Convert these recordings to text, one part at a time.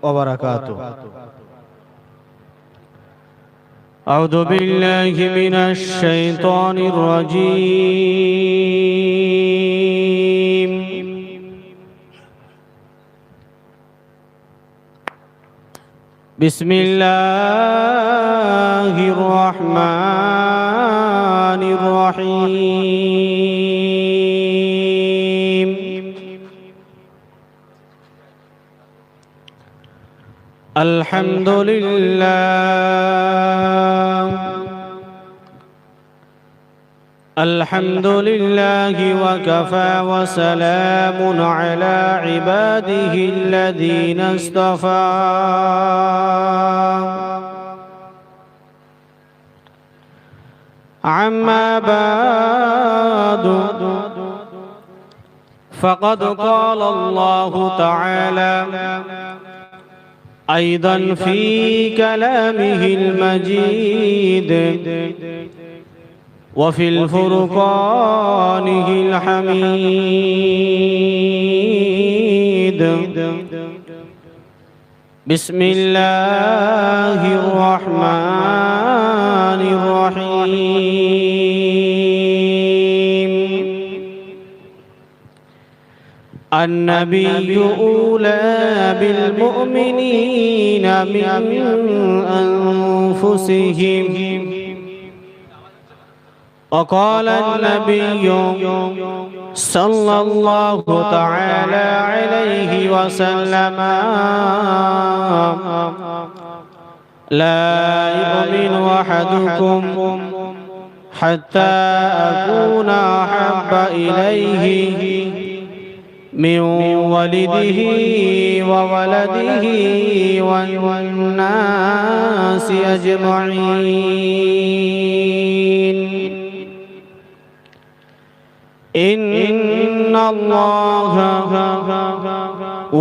ওয়া বারাকাতুহু। أعوذ بالله من الشيطان الرجيم. بسم الله الرحمن الرحيم. الحمد لله وكفى وسلام على عباده الذين اصطفى. عما بعد فقد قال الله تعالى أيضا في كلامه المجيد وفي الفرقانه الحميد. بسم الله الرحمن الرحيم. النبي أولى بالمؤمنين من أنفسهم. وقال النبي صلى الله تعالى عليه وسلم لا يؤمن أحدكم حتى أكون أحب إليه من ولده وولده والناس أجمعين. إن الله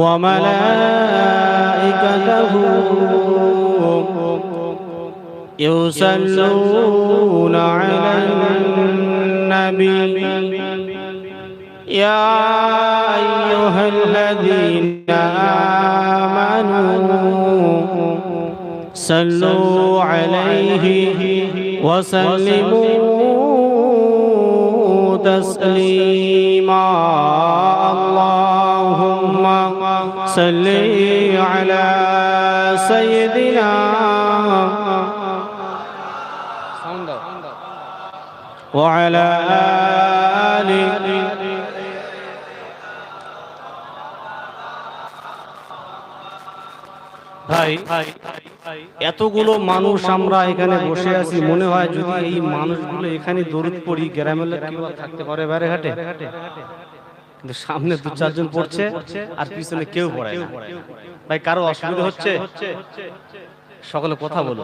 وملائكته يصلون على النبي يا أيها الذين آمنوا صلوا عليه وسلموا تسليما. اللهم صل على سيدنا وعلى آله ভাই এতগুলো মানুষ আমরা এখানে বসে আছি, মনে হয় যদি এই মানুষগুলো এখানে দরুদ পড়ি গ্রামের লোক কেউ থাকতে পারে বাইরে ঘাটে, কিন্তু সামনে দু চারজন পড়ছে আর পিছনে কেউ পড়ে না। ভাই কারো অসুবিধা হচ্ছে? সকলে কথা বলো।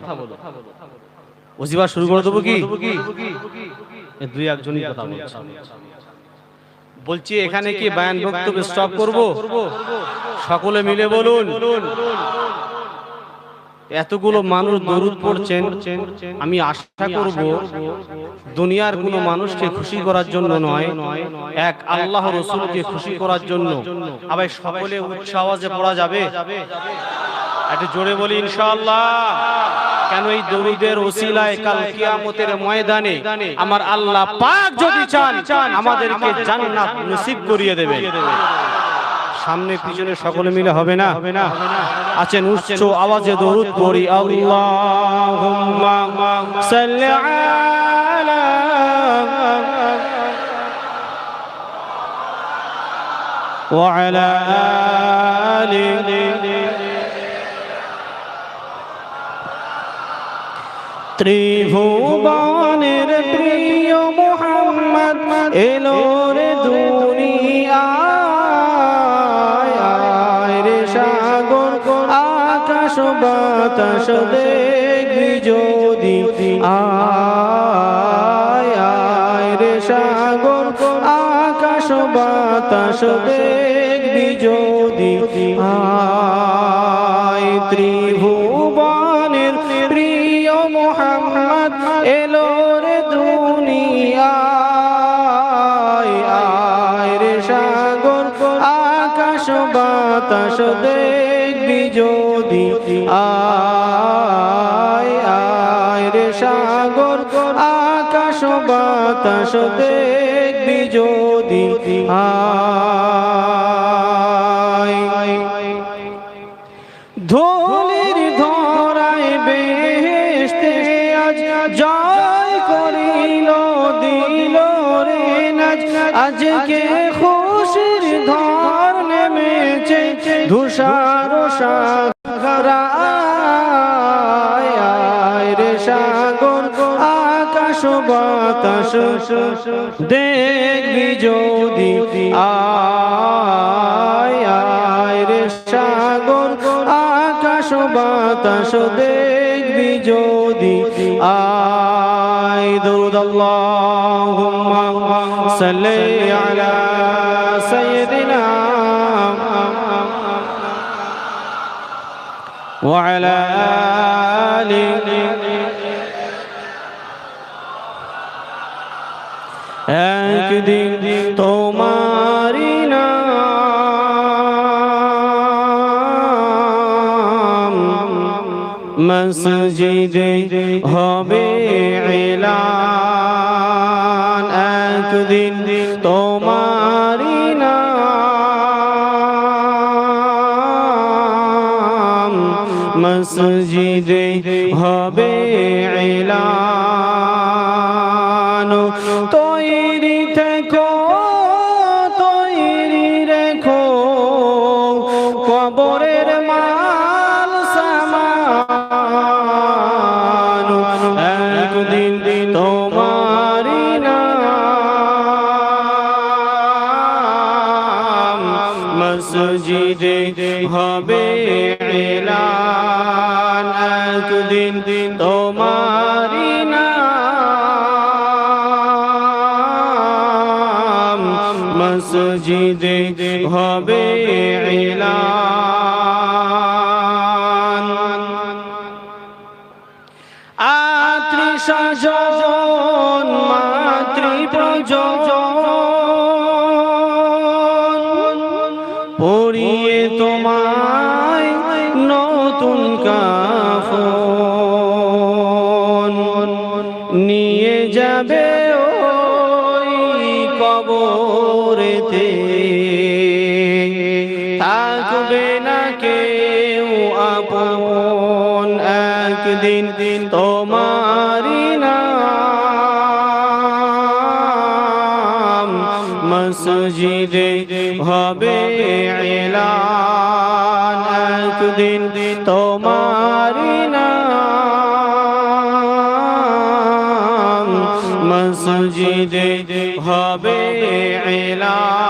ওজিবা শুরু করে দেবো কি? দুই একজনই কথা বলছে। বলছি এখানে কি বায়ান বক্তব্য স্টপ করব? সকলে মিলে বলুন। এতগুলো মানুষ দরুদ পড়ছেন, আমি আশা করব দুনিয়ার কোনো মানুষকে খুশি করার জন্য নয়, এক আল্লাহ রাসূলকে খুশি করার জন্য। আবার সকলে উচ্চ আওয়াজে পড়া যাবে? একটু জোরে বলি ইনশাআল্লাহ। কেন এই দরুদের ওসিলায় কাল কিয়ামতের ময়দানে আমার আল্লাহ পাক যদি চান আমাদেরকে জান্নাত নসিব করিয়ে দেবেন। সামনে পিছনে সকলে মিলে হবে না? আছেন উচ্চ আওয়াজে দরুদ পড়ি। আল্লাহুম্মা সাল্লি আলা ওয়া আলা আলি ত্রিভুবনের প্রিয় মুহাম্মদ এলো রে দুনিয়ায়, রে সাগর আকাশ বাতাস দেখবি যদি আয়, রে সাগর আকাশ বাতাস দেখবি যদি আয়। ত্রিভুবনের প্রিয় মুহাম্মদ এলো রে দুনিয়ায়, আয় রে সাগর আকাশ বাতাস দেখবি যদি আয় আয় রে সাগর আকাশ বাতাস দেখবি যদি আয় ধুলির ধরায় বেহেশতে আজ জয় করিল দিল রে নাজ আজকে খুশির ধর নেমেছে ধূসর সাগরায় আয় রে সাগর আকাশ বাতাস দেখবি যদি আয় আয় রে সাগর আকাশ বাতাস দেখবি যদি আয় দরুদ আল্লাহুম্মা সাল্লি আলা সাইয়্যিদিনা ওয়া আলা আলিহি একদিন তোমারি নাম মসজিদে হবে এলান একদিন তোমারি নাম মসজিদে হবে এলান তৈরি থেকো তৈরি রেখো কবরের মাল সামান একদিন তোমারি নাম মসজিদে হবে এলান একদিন তোমারি নাম মসজিদে হবে এলান আত্রি স্বজন মাতৃ প্রজন পরিয়ে তোমায় নতুন কাফন নিয়ে যাবে ওই কবরেতে থাকবে না কেউ আপন একদিন তোমারি নাম মসজিদে হবে এলান একদিন তোমারি নাম মসজিদে হবে এলান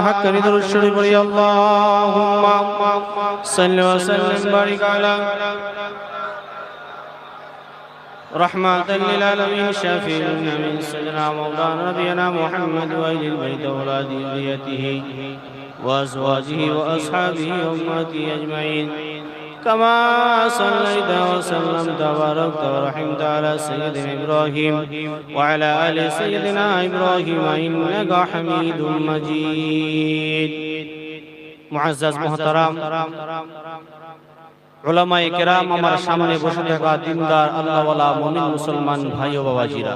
হাক্কানি দরুদ শরীফ পড়ি আল্লাহুম্মা সাল্লি ওয়া সাল্লিম বারিক আলা রহমাতাল লিল আলামিন শাফিউন মিন সাyyidina মাওলানা নবিয়িনা মুহাম্মদ ওয়া আলিহি বাইত আওলাদি যুররিয়াতিহি ওয়া আজওয়াজিহি ওয়া আসহাবিহি ওয়া উম্মতিহি আজমাইন كما صليت وسلمت وباركت ورحمت على سيدنا إبراهيم وعلى آل سيدنا إبراهيم إنك حميد مجيد معزز محترم উলামায়ে কেরাম আমার সামনে বসে থাকা দিনদার আল্লাহওয়ালা মুমিন মুসলমান ভাই ও বাবাজিরা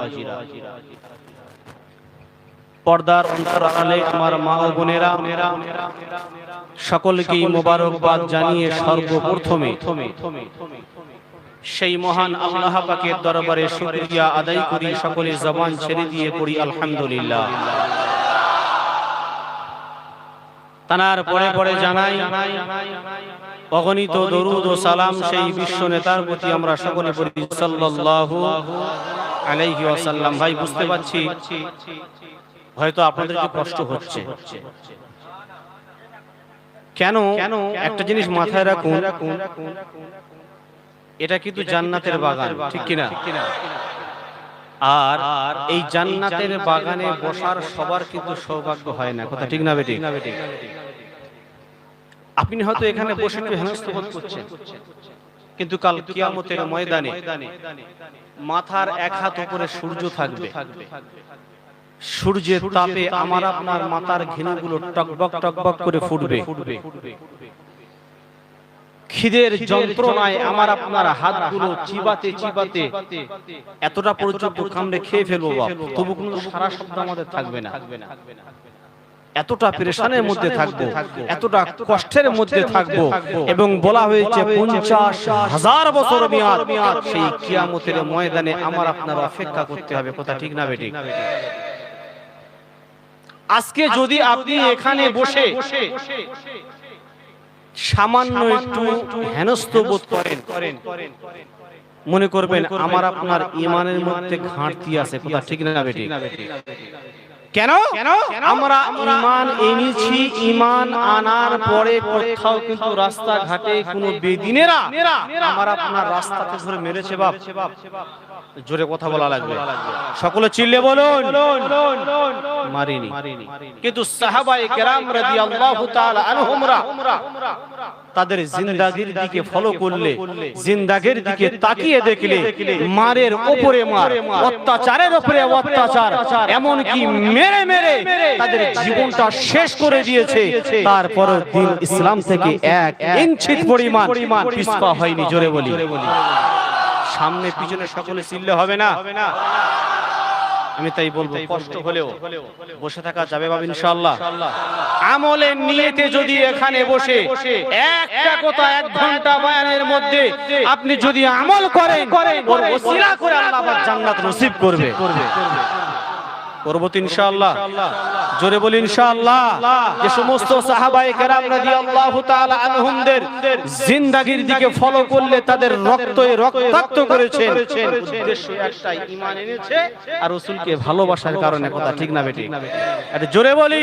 পর্দার অন্তরালে আমার মা ও বোনেরা সকলকে মোবারকবাদ জানিয়ে সর্বপ্রথমে সেই মহান আল্লাহ পাকের দরবারে শুকরিয়া আদায় করি সকলে জবান ছেড়ে দিয়ে পড়ি আলহামদুলিল্লাহ তানার পরে পরে জানাই অগণিত দরুদ ও সালাম সেই বিশ্ব নেতার প্রতি আমরা সকলে পড়ি সাল্লাল্লাহু আলাইহি ওয়াসাল্লাম ভাই বুঝতে পারছি হয়তো আপনাদের একটু কষ্ট হচ্ছে কেন একটা জিনিস মাথায় রাখুন এটা কিন্তু জান্নাতের বাগান ঠিক কিনা আর এই জান্নাতের বাগানে বসার সবার কিন্তু সৌভাগ্য হয় না কথা ঠিক না বেটি আপনি হয়তো এখানে বসে একটু হেনস্থ বোধ করছেন কিন্তু কাল কিয়ামতের ময়দানে মাথার এক হাত উপরে সূর্য থাকবে সূর্যের তাপে আমার আপনার মাথার ঘিনুগুলো টকবক টকবক করে ফুটবে খিদের যন্ত্রণায় আমার আপনার হাতগুলো চিবাতে চিবাতে এতটা পর্যন্ত কামড়ে খেয়ে ফেলবো বাপ, তবু কোনো সারা শব্দ আমাদের থাকবে না। এতটা পেরেশানের মধ্যে থাকবো, এতটা কষ্টের মধ্যে থাকবো। এবং বলা হয়েছে 50,000 বছর মেয়াদ সেই কিয়ামতের ময়দানে আমার আপনার অপেক্ষা করতে হবে। কথা ঠিক না বেঠিক? আজকে যদি আপনি এখানে বসে সামান্য একটু হেনস্থ বোধ করেন, মনে করবেন আমার আপনার ঈমানের মধ্যে ঘাটতি আছে। কথা ঠিক না বেঠিক? কেন আমরা ঈমান এনেছি, ঈমান আনার পরে কোথাও কিন্তু রাস্তাঘাটে কোনো বেদিনেরা আমার আপনার রাস্তাতে ধরে মেরেছে বাপ? জোরে কথা বলা লাগবে, সকলে চিল্লে বলুন। মারিনি, কিন্তু সাহাবায়ে কেরাম রাদিয়াল্লাহু তাআলা আনহুমরা তাদের জিন্দাগির দিকে ফলো করলে, জিন্দাগির দিকে তাকিয়ে দেখলে মারের উপরে মার, অত্যাচারের উপরে অত্যাচার, এমন কি মেরে মেরে তাদের জীবনটা শেষ করে দিয়েছে। তারপর দিন ইসলাম থেকে 1 ইঞ্চি পরিমাণ পিছপা হয়নি। জোরে বলি, সামনে পিছনে সকলে চিল্লে হবে না? আমি তাই বলবো, কষ্ট হলেও বসে থাকা যাবে বাবা ইনশাআল্লাহ। আমলের নিয়তে যদি এখানে বসে একটা কথা 1 ঘন্টা বয়ানের মধ্যে আপনি যদি আমল করেন, ওর ওসিলা করে আল্লাহ পাক জান্নাত নসিব করবে। করব তো ইনশাআল্লাহ। জোরে বলি ইনশাআল্লাহ। যে সমস্ত সাহাবায়ে কেরাম রাদিয়াল্লাহু তাআলা আনহুমদের জিন্দেগির দিকে ফলো করলে তাদের রক্তয়ে রক্তাক্ত করেছেন, উদ্দেশ্য একটাই, ঈমান এনেছে আর রাসূলকে ভালোবাসার কারণে। কথা ঠিক না বেটি? এটা জোরে বলি।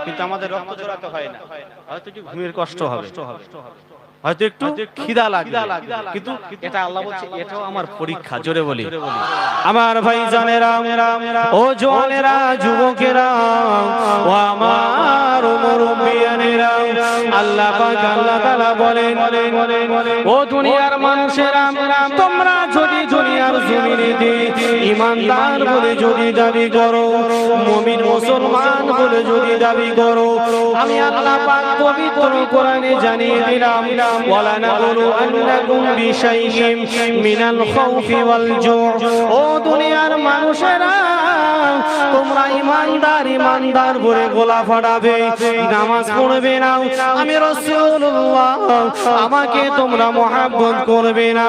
কিন্তু আমাদের রক্ত ঝরাতে হয় না, হয়তো একটু ঘুমের কষ্ট হবে, হয়তো একটু খিদা লাগে, কিন্তু এটা আল্লাহ বলছে এটাও আমার পরীক্ষা। জোরে বলি আমার ভাই জানেরা, ও জওয়ানেরা, যুবকেরা, ও আমার মুরব্বিয়ানেরা, আল্লাহ পাক আল্লাহ তাআলা বলেন, ও দুনিয়ার মানুষেরা, তোমরা যদি দুনিয়ার জমিনে ঈমানদার বলে যদি দাবি করো, মুমিন মুসলমান বলে যদি দাবি করো, আমি আল্লাহ পাক পবিত্র কোরআনে জানিয়ে দিলাম, ওয়ালা নাবলু আন্নাকুম বিশাইইম মিনাল খাউফি ওয়াল জু'। ও দুনিয়ার মানুষেরা, তোমরা ঈমানদার বলে গলা ফাটাবে, নামাজ পড়বে না, আমি রাসূলুল্লাহ, আমাকে তোমরা মহব্বত করবে না,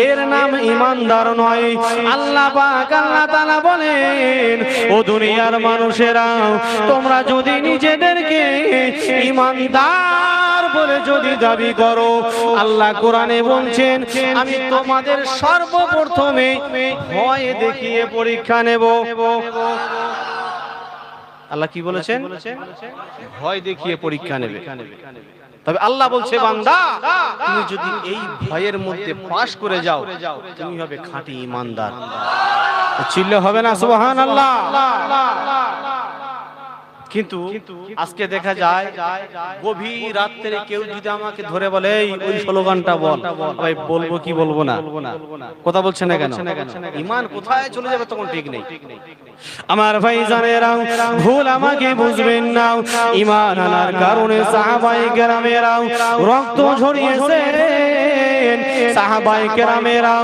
এর নাম ঈমানদার নয়। আল্লাহ পাক আল্লাহ তাআলা বলেন, ও দুনিয়ার মানুষেরা, তোমরা যদি নিজেদেরকে ঈমানদার বলে যদি দাবি করো, আল্লাহ কোরআনে বলছেন আমি তোমাদের সর্বপ্রথমে ভয় দেখিয়ে পরীক্ষা নেব। আল্লাহ কি বলেছেন? ভয় দেখিয়ে পরীক্ষা নেবে। তবে আল্লাহ বলছে, বান্দা তুমি যদি এই ভয়ের মধ্যে পাশ করে যাও, তুমি হবে খাঁটি ঈমানদার। চিল্লে হবে না সুবহানাল্লাহ? কিন্তু আজকে দেখা যায় গভীর রাত্রে কেউ যদি আমাকে ধরে বলে এই ওই স্লোগানটা বল, ভাই বলবো কি বলবো না? কথা বলছে না কেন? ঈমান কোথায় চলে যাবে তখন ঠিক নেই। আমার ভাই জানেরা, ভুল আমাকে বুঝবেন না, ঈমান আনার কারণে সাহাবায়ে কেরামেরা রক্ত ঝরিয়েছেন, সাহাবায়ে কেরামেরা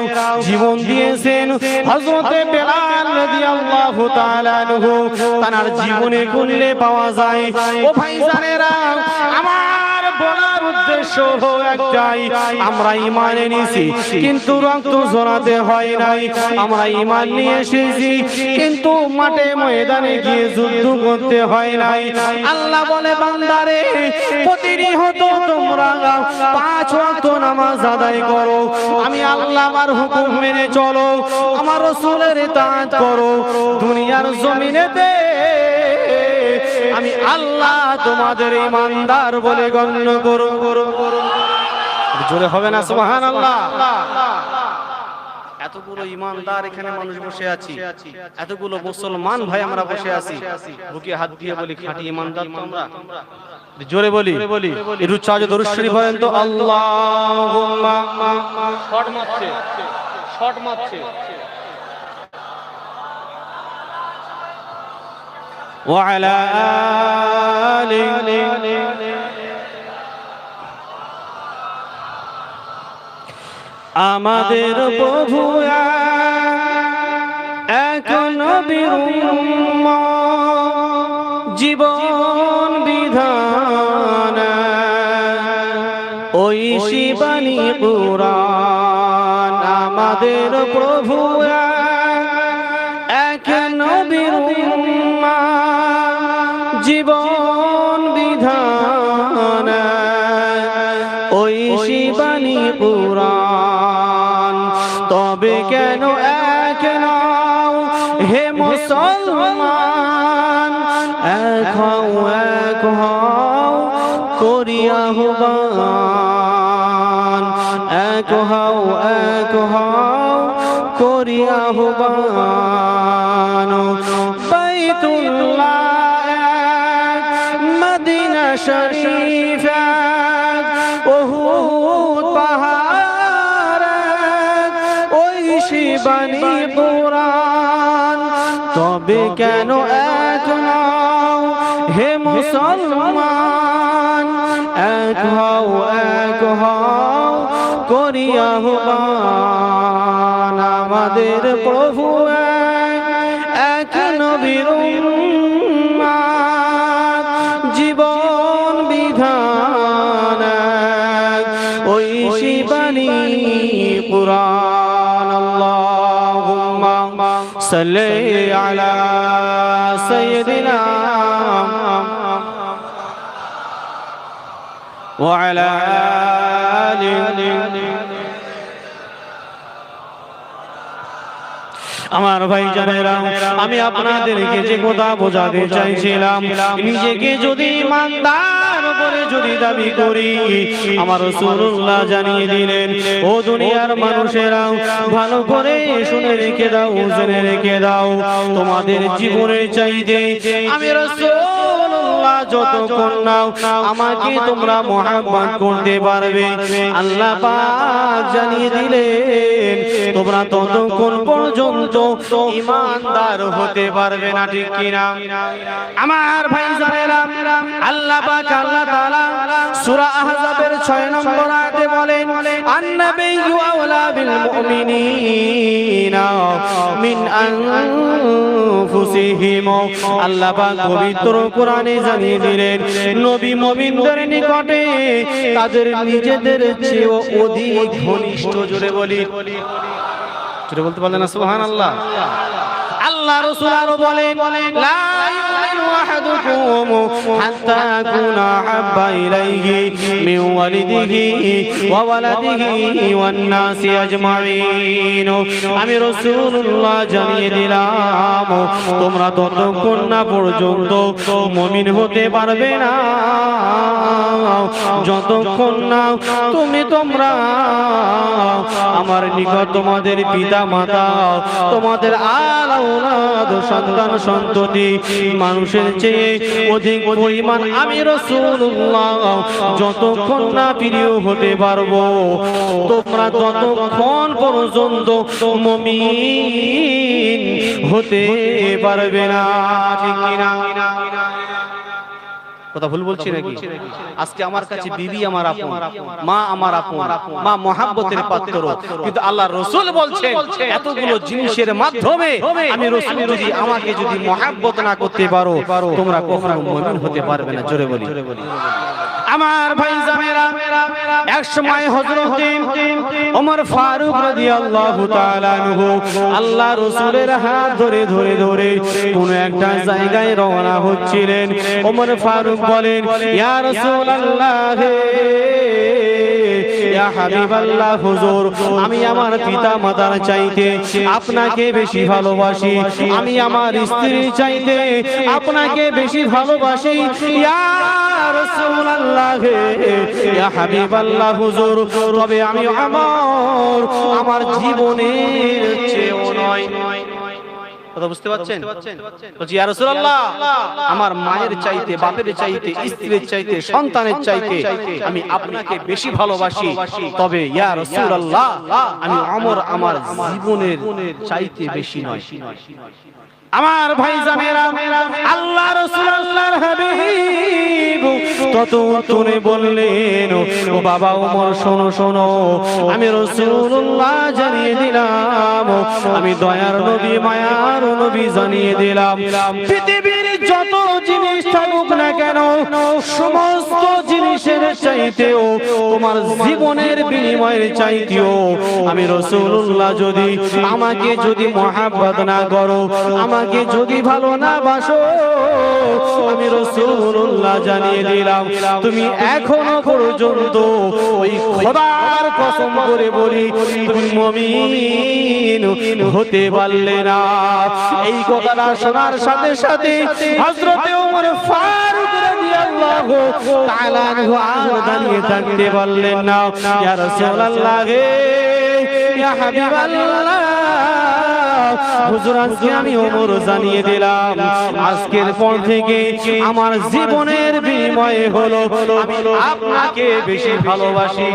জীবন দিয়েছেন। হযরতে বেলাল রাদিয়াল্লাহু তাআলা আনহু তার জীবনে খুললে পাওয়া যায়। ও ভাইজানেরা, আমার বলার উদ্দেশ্য হলো একটাই, আমরা ঈমান এনেছি কিন্তু রক্ত ঝরাতে হয় নাই। আমরা ঈমান নিয়ে এসেছি কিন্তু মাঠে ময়দানে গিয়ে যুদ্ধ করতে হয় নাই। আল্লাহ বলে, বান্দারে, প্রতিনিয়ত তোমরা 5 ওয়াক্ত নামাজ আদায় করো, আমি আল্লাহ আমার হুকুম মেনে চলো, আমার রাসূলের ইতাআত করো, দুনিয়ার জমিনেতে আমি আল্লাহ তোমাদের ঈমানদার বলে গণ্য করব। জোরে হবে না সুবহানাল্লাহ? এতগুলো ঈমানদার এখানে মানুষ বসে আছি, এতগুলো মুসলমান ভাই আমরা বসে আছি, বুকে হাত দিয়ে বলি খাঁটি ঈমানদার তো আমরা। জোরে বলি, এর উচ্চারণ দরুদ শরীফ বলেন তো, আল্লাহুম্মা, শট মারছে ওয়া আলা আলি আমাদের প্রভু এক নবীর উম্মত, জীবন বিধান ওই শিবানী কুরআন। আমাদের প্রভু এক নবীর উম্মত, জীবন বিধান ওই শিবানী কুরআন। তবে কেন এক নাও হে মুসলমান, এক হও করি আহ্বান, এক হও করি আহ্বান। বাইতুল্লাহ মদিনা শরীফ উহুদ পাহাড় ওই শিবানী কুরআন। তবে কেন এক নাও হে মুসলমান, এক হও করি আহ্বান। আমাদের প্রভু এক নবীর উম্মত, জীবন বিধান ওই শিবানী কুরআন। আল্লাহুম্মা সাল্লি আলা সাইয়্যিদিনা ওয়া আলা আলিহি। আমার ভাই জানেরা, আমি আপনাদেরকে যে কথা বোঝাতে চাইছিলাম, নিজেকে যদি ইমানদার বলে যদি দাবি করি, আমার রাসূলুল্লাহ জানিয়ে দিলেন, ও দুনিয়ার মানুষেরা ভালো করে শুনে রেখে দাও, জেনে রেখে দাও, তোমাদের জীবনের চাইতে আমি রাসূলুল্লাহ যতক্ষণ নাও আমাকে তোমরা মহব্বত করতে পারবে, আল্লাহ পাক জানিয়ে দিলেন তোমরা ততক্ষণ পর্যন্ত ঈমানদার হতে পারবে না। ঠিক কি না? আমার ভাই জানেরা, আল্লাহ পাক আল্লাহ তাআলা সূরা আহজাবের 6 নম্বর আয়াতে বলেন, আন-নাবিয়্যু আওলা বিল মুমিনিনা মিন আনফুসিহিম। আল্লাহ পাক পবিত্র কোরআনে জানিয়ে দিলেন, নবী মুমিনদের নিকটে তাদের নিজেদের চেয়ে অধিক ঘনিষ্ঠ। জোরে বলি, জোরে বলতে পারলেন না? সুবহানাল্লাহ। আল্লাহ রাসূল আরো বলেন, লা ইউমিনু আহাদুকুম হাত্তা আকুনা আহাব্বা ইলাইহি মিন ওয়ালিদিহি ওয়া ওয়ালাদিহি ওয়ান নাসি আজমাইন। আমি রাসূলুল্লাহ জানিয়ে দিলাম, তোমরা ততক্ষণ না পর্যন্ত মুমিন হতে পারবে না যতক্ষণ না তোমরা আমার নিকট তোমাদের পিতা মাতা, তোমাদের আওলাদ সন্তান সন্ততি মানুষের চেয়ে অধিক পরিমাণ আমি রাসূলুল্লাহ যতক্ষণ না প্রিয় হতে পারবো, তোমরা ততক্ষণ পর্যন্ত মুমিন হতে পারবে না। ঠিক কি না? কথা ভুল বলছি নাকি? আজকে আমার কাছে বিবি আমার আপন, মা আমার আপন, মা মহব্বতের পাত্র, কিন্তু আল্লাহর রাসূল বলছেন এতগুলো জিনিসের মাধ্যমে আমি রাসূল যদি আমাকে যদি মহব্বত না করতে পারো, তোমরা কখনো মুমিন হতে পারবে না। জোরে বলি। আমার ভাই জানেরা, এক সময় হযরত ওমর ফারুক রাদিয়াল্লাহু তাআলা আনহু আল্লাহ রাসূলের হাত ধরে ধরে ধরে কোন একটা জায়গায় রওনা হচ্ছিলেন। ওমর ফারুক বলেন, ইয়া রাসূলুল্লাহ, ইয়া হাবিবাল্লাহ, হুজুর, আমি আমার পিতা মাতার চাইতে আপনাকে বেশি ভালোবাসি, আমি আমার স্ত্রীর চাইতে আপনাকে বেশি ভালোবাসি। ইয়া রাসূলুল্লাহ, ইয়া হাবিবাল্লাহ, হুজুর, তবে আমি আমার জীবনের চেয়েও নয়। কথা বুঝতে পারছেন? বলছি, ইয়া রাসূলুল্লাহ, আমার মায়ের চাইতে, বাপের চাইতে, স্ত্রীর চাইতে, সন্তানের চাইতে আমি আপনাকে বেশি ভালোবাসি, তবে ইয়া রাসূলুল্লাহ, আমি ওমর আমার জীবনের চাইতে বেশি নয়। আমার ভাইজানেরা, আল্লাহ রাসূল আল্লাহর হাবিব তত উত্তরে বললেন, ও বাবা ওমর শোনো শোনো, আমি রাসূলুল্লাহ জানিয়ে দিলাম, আমি দয়ার নবী মায়ার নবী জানিয়ে দিলাম, পৃথিবীর যত জিনিস থাকুক না কেন সমস্ত জিনিসের চাইতেও তোমার জীবনের বিনিময়ের চাইতেও আমি রাসূলুল্লাহ যদি আমাকে যদি মহব্বত না করো, আমাকে যদি ভালো না বাসো, আমি রাসূলুল্লাহ জানিয়ে দিলাম তুমি এখনো পর্যন্ত ওই খোদার কসম করে বলি তুমি মুমিন হতে পারলে না। এই কথাটা শোনার সাথে সাথে হযরত ওমর ফারুক রাদিয়াল্লাহু তাআলা আনহু আর দাঁড়িয়ে থাকতে পারলেন না। ইয়া রাসূলুল্লাহ হে, ইয়া হাবিবাল্লাহ, হুজুর আজকে আমি ওমর জানিয়ে দিলাম, আজকের পর থেকে আমার জীবনের বিনিময়ে হলো আমি আপনাকে বেশি ভালোবাসি।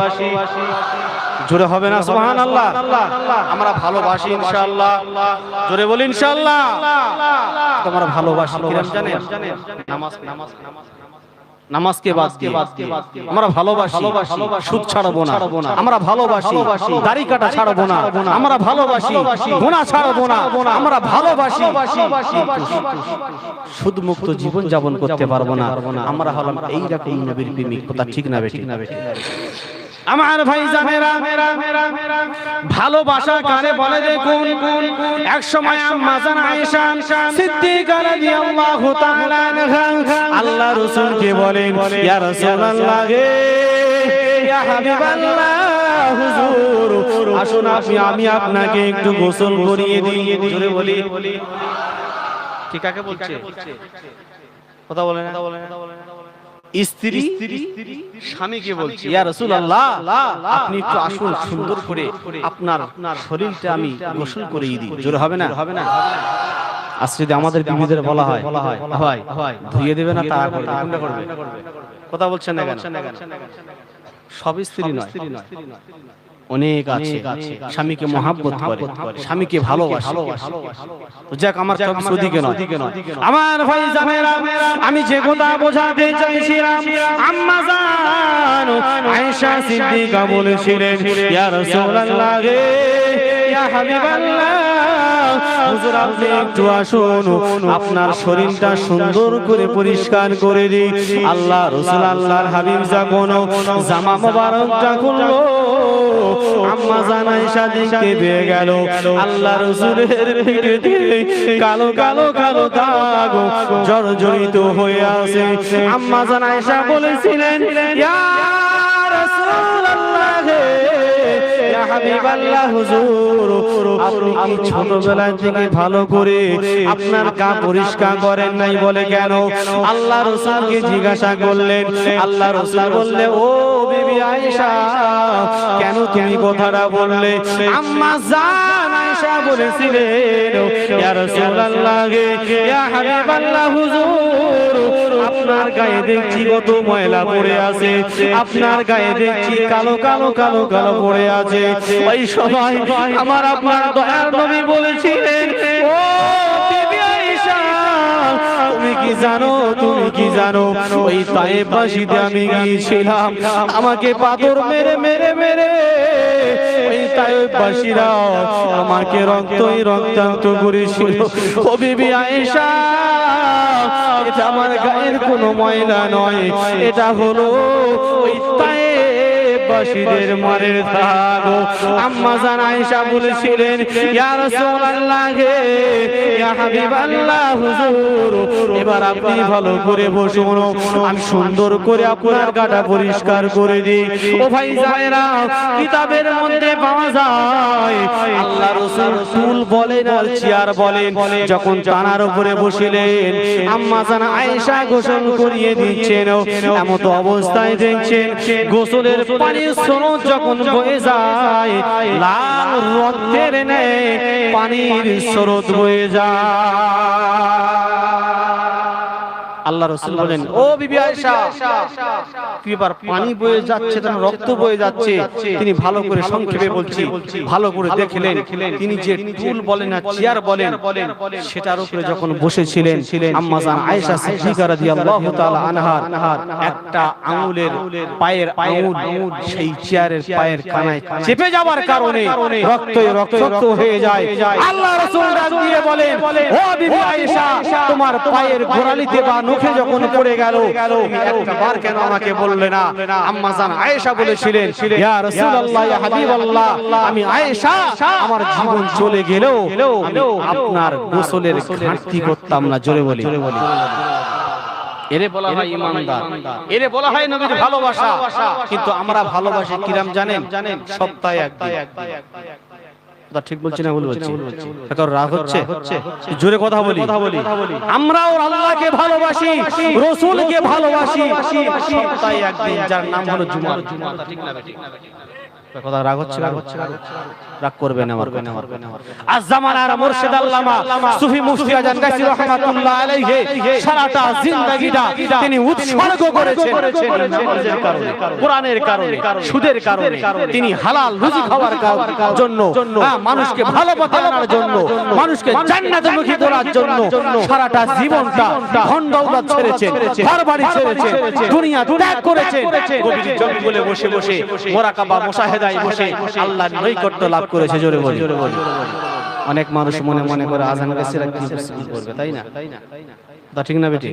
জোরে হবে না সুবহানাল্লাহ? আমরা ভালোবাসি ইনশাআল্লাহ, জোরে বলি ইনশাআল্লাহ। তোমরা ভালোবাসি কিরকম জানেন? নামাজকে বাদ দিয়ে আমরা ভালোবাসি, সুদ ছাড়বো না, আমরা ভালোবাসি দাড়ি কাটা ছাড়বো না, আমরা ভালোবাসি গুনাহ ছাড়বো না, আমরা ভালোবাসি সুদ মুক্ত জীবন যাপন করতে পারবো না। আমরা হলাম এইরকম নবীর প্রেমিক। কথা ঠিক না বেঠিক? আমার ভাইজানেরা, ভালোবাসা কারে বলে দেখুন। এক সময় আম্মা জান আয়েশা সিদ্দিকা রাদিয়াল্লাহু তাআলা আনহা আল্লাহ রাসূলকে বলেন, ইয়া রাসূলুল্লাহ হে, ইয়া হাবিবাল্লাহ, হুজুর আসুন আমি আপনাকে একটু গোসল করিয়ে দিই। জোরে বলি, ঠিক কাকে বলছে? কথা বলেন না। স্ত্রী স্বামীকে বলছে, ইয়া রাসূলুল্লাহ আপনি একটু আসুন, সুন্দর করে আপনার শরীরটা আমি গোসল করিয়ে দিই। জোরে হবে না? আজকে যদি আমাদের বিবিদের বলা হয় ভাই ধুইয়ে দেবে না, তারা করবে, কোনটা করবে? কথা বলছেন না কেন? সব স্ত্রী নয়, অনেক আছে স্বামীকে মহব্বত করে, স্বামীকে ভালোবাসে। তো যাক, আমার সুদিকে নয়। আমার ভাই জানেরা, আমি যে কথা বোঝাতে চাইছিলাম, আম্মা জান আয়েশা সিদ্দিকা বলেছিলেন, ইয়া রাসূলুল্লাহ হে, ইয়া হাবিবাল্লাহ, হুজুর আপনি একটু আসুন, আপনার শরীরটা সুন্দর করে পরিষ্কার করে দিই। আল্লাহ রাসূল আল্লাহর হাবিব যখন জামা মোবারকটা খুললো, আম্মা জান আয়েশা দেখতে পেয়ে গেল আল্লাহ রাসূলের পিঠে কালো কালো কালো দাগ জর্জরিত হয়ে আছে। আম্মা জান আয়েশা বলেছিলেন, ইয়া রাসূলুল্লাহ হে, ইয়া হাবিবাল্লাহ, হুজুর আপনি কি ছোটবেলা থেকে ভালো করে আপনার গা পরিষ্কার করেন নাই? বলে কেন? আল্লাহ রাসূলকে জিজ্ঞাসা করলেন। আল্লাহ রাসূল বললে, ও বিবি আয়েশা, কেন তুমি কথাটা বললে? আম্মা জান আয়েশা বলেছিলেন, ইয়া রাসূলুল্লাহ হে, ইয়া হাবিবাল্লাহ, হুজুর আপনার গায়ে দেখছি কত ময়লা পড়ে আছে, আপনার গায়ে দেখছি কালো কালো কালো কালো পড়ে আছে। ওই সময় আমার আপনার দয়ার নবী বলেছিলেন, ও বিবি আয়েশা, তুমি কি জানো, তুমি কি জানো, ওই তায়েফবাসীতে আমি গিয়েছিলাম, আমাকে পাথর মেরে মেরে মেরে ওই তায়েফবাসীরা আমাকে রক্তাক্ত করেছিল। ও বিবি আয়েশা, এটা আমার গায়ের কোনো ময়লা নয়, এটা হলো ওই তায়েফবাসীদের মারের দাগ। আম্মা জান আয়েশা বলেছিলেন, ইয়া রাসূলুল্লাহ হে, ইয়া হাবিবাল্লাহ, হুজুর এবার আপনি ভালো করে বসুন, আমি সুন্দর করে আপনার গাটা পরিষ্কার করে দিই। ও ভাই জানেরা, কিতাবের মধ্যে পাওয়া যায় আল্লাহ রাসূল টুল বলেন আর চেয়ার বলেন, যখন তানার উপরে বসিলেন আম্মা জান আয়েশা গোসল করিয়ে দিচ্ছেন, এমন অবস্থায় দেখছেন গোসলের পানির স্রোত যখন বয়ে যায়, লাল রক্তের ন্যায় পানির স্রোত বয়ে যায়। আল্লাহ রাসূল বলেন, ও বিবি আয়েশা, কিবার পানি বয়ে যাচ্ছে, তার রক্ত বয়ে যাচ্ছে। তিনি ভালো করে সংক্ষেপে বলছি, ভালো করে দেখলেন, তিনি যে টুল বলেন না চেয়ার বলেন, সেটার উপরে যখন বসেছিলেন আম্মা জান আয়েশা সিদ্দিকা রাদিয়াল্লাহু তাআলা আনহার একটা আঙুলের পায়ের আঙুল সেই চেয়ারের পায়ের কানায় চেপে যাওয়ার কারণে রক্ত হয়ে যায়। আল্লাহ রাসূল ডাক দিয়ে বলেন, ও বিবি আয়েশা, তোমার পায়ের গোড়ালিতে বা নখে যখন পড়ে গেল, তুমি একবার কেন আমাকে বললে না? আম্মা জান আয়েশা বলেছিলেন, ইয়া রাসূলুল্লাহ, ইয়া হাবিবাল্লাহ, আমি আয়েশা, আমার জীবন চলে গেলেও আমি আপনার গোসলের ঘাটতি করতাম না। জোরে বলি। এরে বলা হয় ইমানদার, এরে বলা হয় নবীর ভালোবাসা। কিন্তু আমরা ভালোবাসি কিরাম জানেন? সপ্তাহে একদিন। ঠিক বলছি না ভুল বলছি? এখন রাগ হচ্ছে? জোরে কথা বলি। আমরাও আল্লাহকে ভালোবাসি, রাসূলকে ভালোবাসি, সপ্তাহে একদিন, যার নাম হলো জুমা। ঠিক না বেঠিক? কথা রাগ হচ্ছে? রাগ করবেন আমার কথা। আজ জামানার মুর্শিদ আল্লামা সুফি মুফতি আজান গাজী রাহমাতুল্লাহ আলাইহি সারাটা জিন্দেগিটা তিনি উৎসর্গ করেছেন নামাজের কারণে, কোরআনের কারণে, সুদের কারণে, তিনি হালাল রুজি খাওয়ার জন্য, মানুষকে ভালো পথে আনার জন্য, মানুষকে জান্নাতমুখী করার জন্য সারাটা জীবনটা ধন দৌলত ছেড়েছেন, ঘরবাড়ি ছেড়েছেন, দুনিয়া ত্যাগ করেছেন, গভীর জঙ্গলে বসে বসে মুরাকাবা মুশাহেদায় বসে আল্লাহর নৈকট্য লাভ করেছে। জোরে বলি। অনেক মানুষ মনে মনে করে আজান গাছেরা কি করবে, তাই না? ঠিক না বেটি?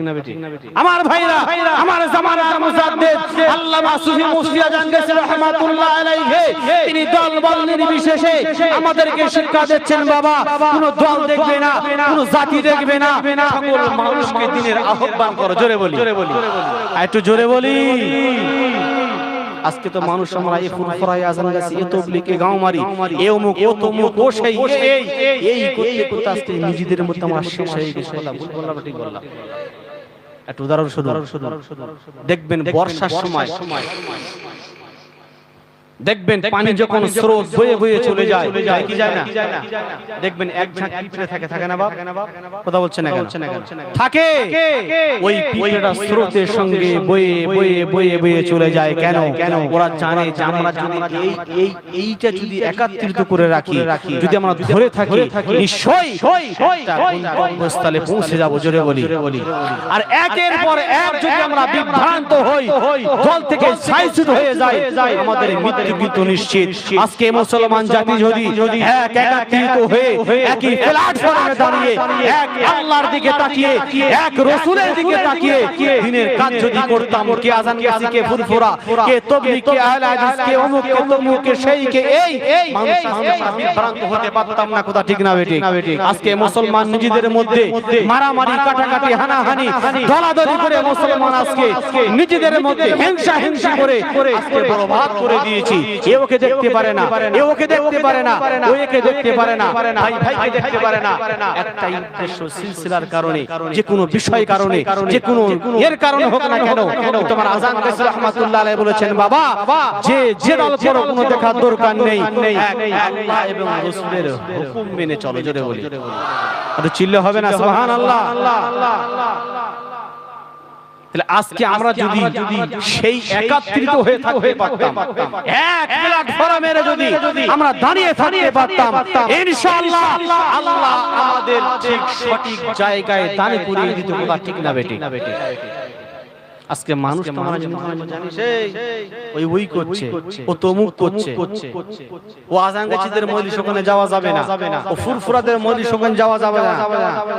আমার ভাইরা, আমার জামানার মুজাদ্দিদ আল্লামা সুফি মুফতি আজান গাজী রাহমাতুল্লাহ আলাইহি, তিনি দল বল নির্বিশেষে আমাদেরকে শিক্ষা দিচ্ছেন, বাবা কোন দল দেখবে না, কোন জাতি দেখবে না, সকল মানুষকে দ্বীনের আহ্বান করো। জোরে বলি। একটু জোরে বলি। আজকে তো মানুষ আমরা এই ফুরফুরায় আজান গাছি, এ তবলিগে গাঁও মারি, এ অমুক, ও তমুক, ও সেই, এই করতে করতে আজকে নিজেদের মধ্যে আমরা শেষ হয়ে গেছি। কথা ভুল বললাম ঠিক বললাম? একটু উদাহরণ শুধু দেখবেন, বর্ষার সময় দেখবেন পানি যখন স্রোত বয়ে বয়ে চলে যায়, যায় কি যায় না? দেখবেন এক ঝাঁক পিঁপড়ে থাকে না বাপ? কথা বলছে না কেন? থাকে। ওই পিঁপড়েটা স্রোতের সঙ্গে বয়ে বয়ে বয়ে বয়ে চলে যায়। কেন? ওরা জানে যে আমরা যদি এইটা যদি একত্রিত করে রাখি, যদি আমরা ধরে থাকি, নিশ্চয়ই গন্তব্যস্থলে পৌঁছে যাব। জোরে বলি। আর একের পর এক যদি আমরা বিভ্রান্ত হই, জল থেকে ছাইছুট হয়ে যায়, আমাদের মৃত্যু কিন্তু নিশ্চিত। আজকে মুসলমান জাতি যদি এক একত্রিত হয়ে একই প্ল্যাটফর্মে দাঁড়িয়ে এক আল্লাহর দিকে তাকিয়ে, এক রাসূলের দিকে তাকিয়ে দ্বীনের কাজ যদি করতাম, কে আজান গাছি, কে ফুরফুরা, কে তাবলীগ, কে আহলে হাদিস, কে অমুক, কে তমুক, কে সেই, কে এই, মানুষ আমরা বিভ্রান্ত হতে পারতাম না। কথা ঠিক না বেঠিক? আজকে মুসলমান নিজেদের মধ্যে মারামারি, কাটাকাটি, হানাহানি, দলাদলি করে মুসলমান আজকে নিজেদের মধ্যে হিংসা করে আজকে বরবাদ করে দিয়েছি। এ ওকে দেখতে পারে না, এ ওকে দেখতে পারে না, ও একে দেখতে পারে না, ভাই ভাইকে দেখতে পারে না। একটাই উদ্দেশ্য, সিলসিলার কারণে, যে কোনো বিষয় কারণে, যে কোনো এর কারণে হোক না কেন, তোমার আজান গাজী রাহমাতুল্লাহ আলাইহি বলেছেন, বাবা যে দল করো কোনো দেখার দরকার নেই, আল্লাহ এবং রাসূলের হুকুম মেনে চলো। জোরে বলি। আর চিল্লে হবে না সুবহানাল্লাহ? তাহলে আজকে আমরা যদি সেই একত্রিত হয়ে থাকতে পারতাম, এক প্ল্যাটফর্মে যদি আমরা দাঁড়িয়ে থাকতে পারতাম, ইনশাআল্লাহ আল্লাহ আমাদের ঠিক সঠিক জায়গায় দাঁড় করিয়ে দিত। কথা ঠিক না বেটি? আজকে মানুষ তো আমরা জানিস ওই করছে, ও তমুক করছে, ও আজান গাছিদের মজলিস ওখানে যাওয়া যাবে না, ও ফুরফুরাদের মজলিস ওখানে যাওয়া যাবে না।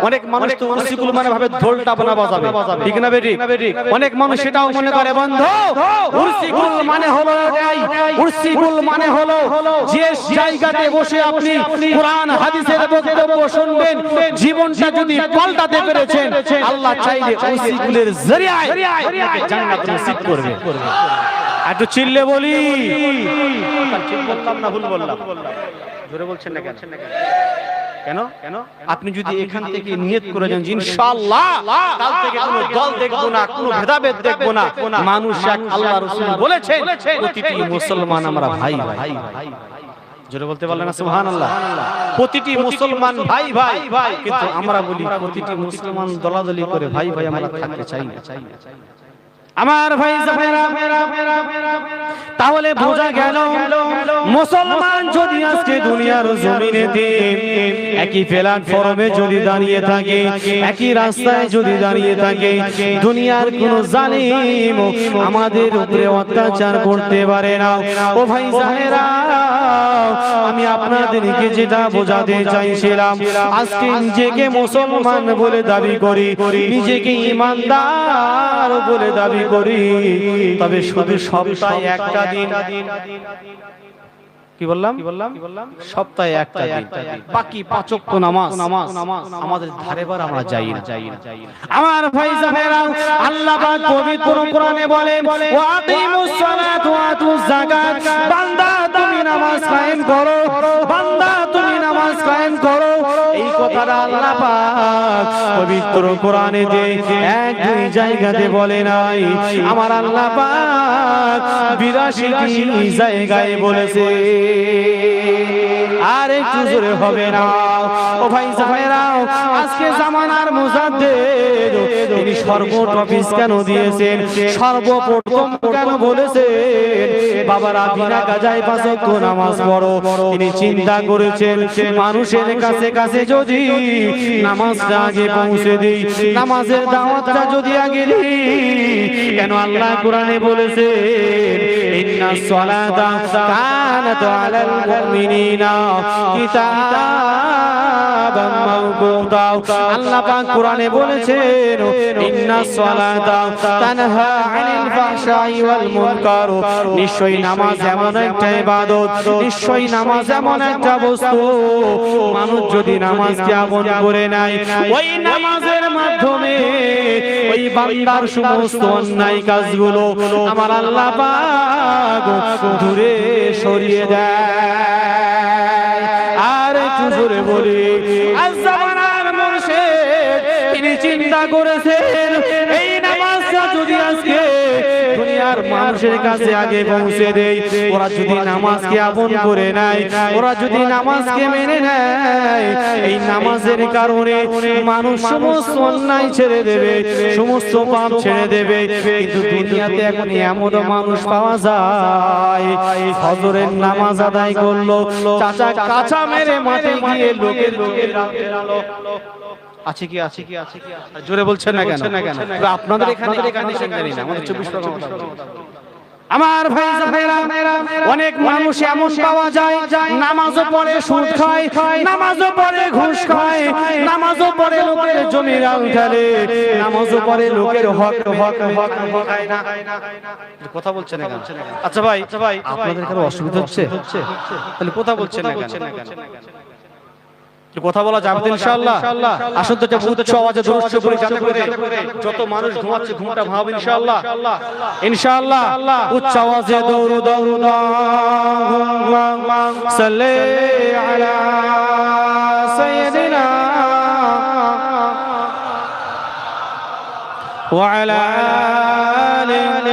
অনেক মানুষ তো উরসিকুল মানে ভাবে ঢোলটা বাজাবে, ঠিক না বেটি? অনেক মানুষ সেটাও মনে করে, বন্ধু উরসিকুল মানে হলো এই, উরসিকুল মানে হলো যে জায়গাতে বসে আপনি কোরআন হাদিসের বক্তব্য শুনবেন, জীবনটা যদি পাল্টাতে পেরেছেন, আল্লাহ চাইলে উরসিকুলের জরিয়ায় জান্নাত নসিব করবে। একটু চিল্লে বলি। ঠিক বললাম না ভুল বললাম? জোরে বলছেন না কেন? আপনি যদি এখান থেকে নিয়ত করে যান ইনশাআল্লাহ কাল থেকে কোনো দল দেখবো না, কোনো ভেদাভেদ দেখবো না, মানুষ এক, আল্লাহ রাসূল বলেছেন প্রতিটি মুসলমান আমরা ভাই। জোরে বলতে পারলেন না সুবহানাল্লাহ? প্রতিটি মুসলমান ভাই ভাই, কিন্তু আমরা বলি প্রতিটি মুসলমান দলাদলি করে ভাই ভাই আমরা থাকতে চাই না। আমার ভাই জানেরা, তাহলে বোঝা গেল মুসলমান যদি আজকে দুনিয়ার জমিনেতে একই প্ল্যাটফর্মে যদি দাঁড়িয়ে থাকে, একই রাস্তায় যদি দাঁড়িয়ে থাকে, দুনিয়ার কোন জালিম আমাদের উপরে অত্যাচার করতে পারে না। ও ভাই জানেরা, আমি আপনাদেরকে যেটা বোঝাতে চাইছিলাম, আজকে নিজেকে মুসলমান বলে দাবি করি, নিজেকে ঈমানদার বলে দাবি করি, তবে শুধু সপ্তাহে একটা দিন, কি বললাম সপ্তাহে একটা দিন, বাকি 5 ওয়াক্ত নামাজ আমাদের ধারে বার আমরা যাই না। আমার ভাই জানেরা, আল্লাহ পাক পবিত্র কোরআনে বলেন, ওয়া আকিমুস সালাত ওয়া আতুজ যাকাত, বান্দা তুমি নামাজ কায়েম করো, বান্দা তুমি নামাজ কায়েম করো। এই কথাটা আল্লাহ পাক পবিত্র কোরআনে যে 1-2 জায়গাতে বলে নাই, আমার আল্লাহ পাক 82টি জায়গায় বলেছে। আর একটু জোরে হবে না? ও ভাই জানেরা, আজকে জামানার মুজাদ্দিদ তিনি সর্বটপিস কেন দিয়েছেন, সর্বপ্রথম কেন বলেছেন বাবারা বিনা কাজায় 5 ওয়াক্ত নামাজ পড়ো? তিনি চিন্তা করেছেন মানুষের কাছে কাছে যদি নামাজটা আগে পৌঁছে দিই, নামাজের দাওয়াতটা যদি আগে দিই, কেন আল্লাহ কোরআনে বলেছেন ইন্নাস সালাতা কানাত আলাল মুমিনিনা কিতাবাম মাওকুতা। আল্লাহ পাক কোরআনে বলেছেন ইন্নাস সালাতা তানহা আনিল ফাহশাই ওয়াল মুনকার, নিশ্চয়ই নামাজ এমন একটা ইবাদত, নিশ্চয়ই নামাজ এমন একটা বস্তু, মানুষ যদি নামাজকে আপন করে নেয়, ওই নামাজের মাধ্যমে ওই বান্দার সমস্ত অন্যায় কাজগুলো আমার আল্লাহ পাক দূরে সরিয়ে দেয়। আর একটু জোরে বলি, আজ জামানার মুর্শিদ তিনি চিন্তা করেছেন এই নামাজটা যদি আজকে দুনিয়ার মানুষের কাছে আগে পৌঁছে দেই, ওরা যদি নামাজকে আপন করে নেয়, ওরা যদি নামাজকে মেনে নেয়, এই নামাজের কারণে মানুষ সমস্ত অন্যায় ছেড়ে দেবে, সমস্ত পাপ ছেড়ে দেবে। কিন্তু দুনিয়াতে এখন এমন মানুষ পাওয়া যায়, ফজরের নামাজ আদায় করলো, চাচা কাঁচা মেরে মাঠে গিয়ে লোকের আছে কি জোরে বলছেন না কেন? আপনাদের এখানে কন্ডিশন জানি না, আমাদের 24 আমার ভাই জানেরা, অনেক মানুষ এমন পাওয়া যায় নামাজও পড়ে সুদ খায়, নামাজও পড়ে ঘুষ খায়, নামাজও পড়ে লোকের জমি রাং ঢালে, নামাজও পড়ে লোকের হক খায় না। কথা বলছেন না কেন? আচ্ছা ভাই, আপনাদের কারো অসুবিধা হচ্ছে? তাহলে কথা বলছেন না কেন? কথা বলা যাবে ইনশাআল্লাহ। আসুন তো উচ্চ আওয়াজে দরুদ শরীফ পড়ি, যাতে করে যত মানুষ ঘুমাচ্ছে ঘুমটা ভাব ইনশাআল্লাহ। ইনশাআল্লাহ উচ্চ আওয়াজে দরুদ আল্লাহুম্মা সাল্লি আলা সাইয়্যিদিনা ওয়া আলা আলিহি।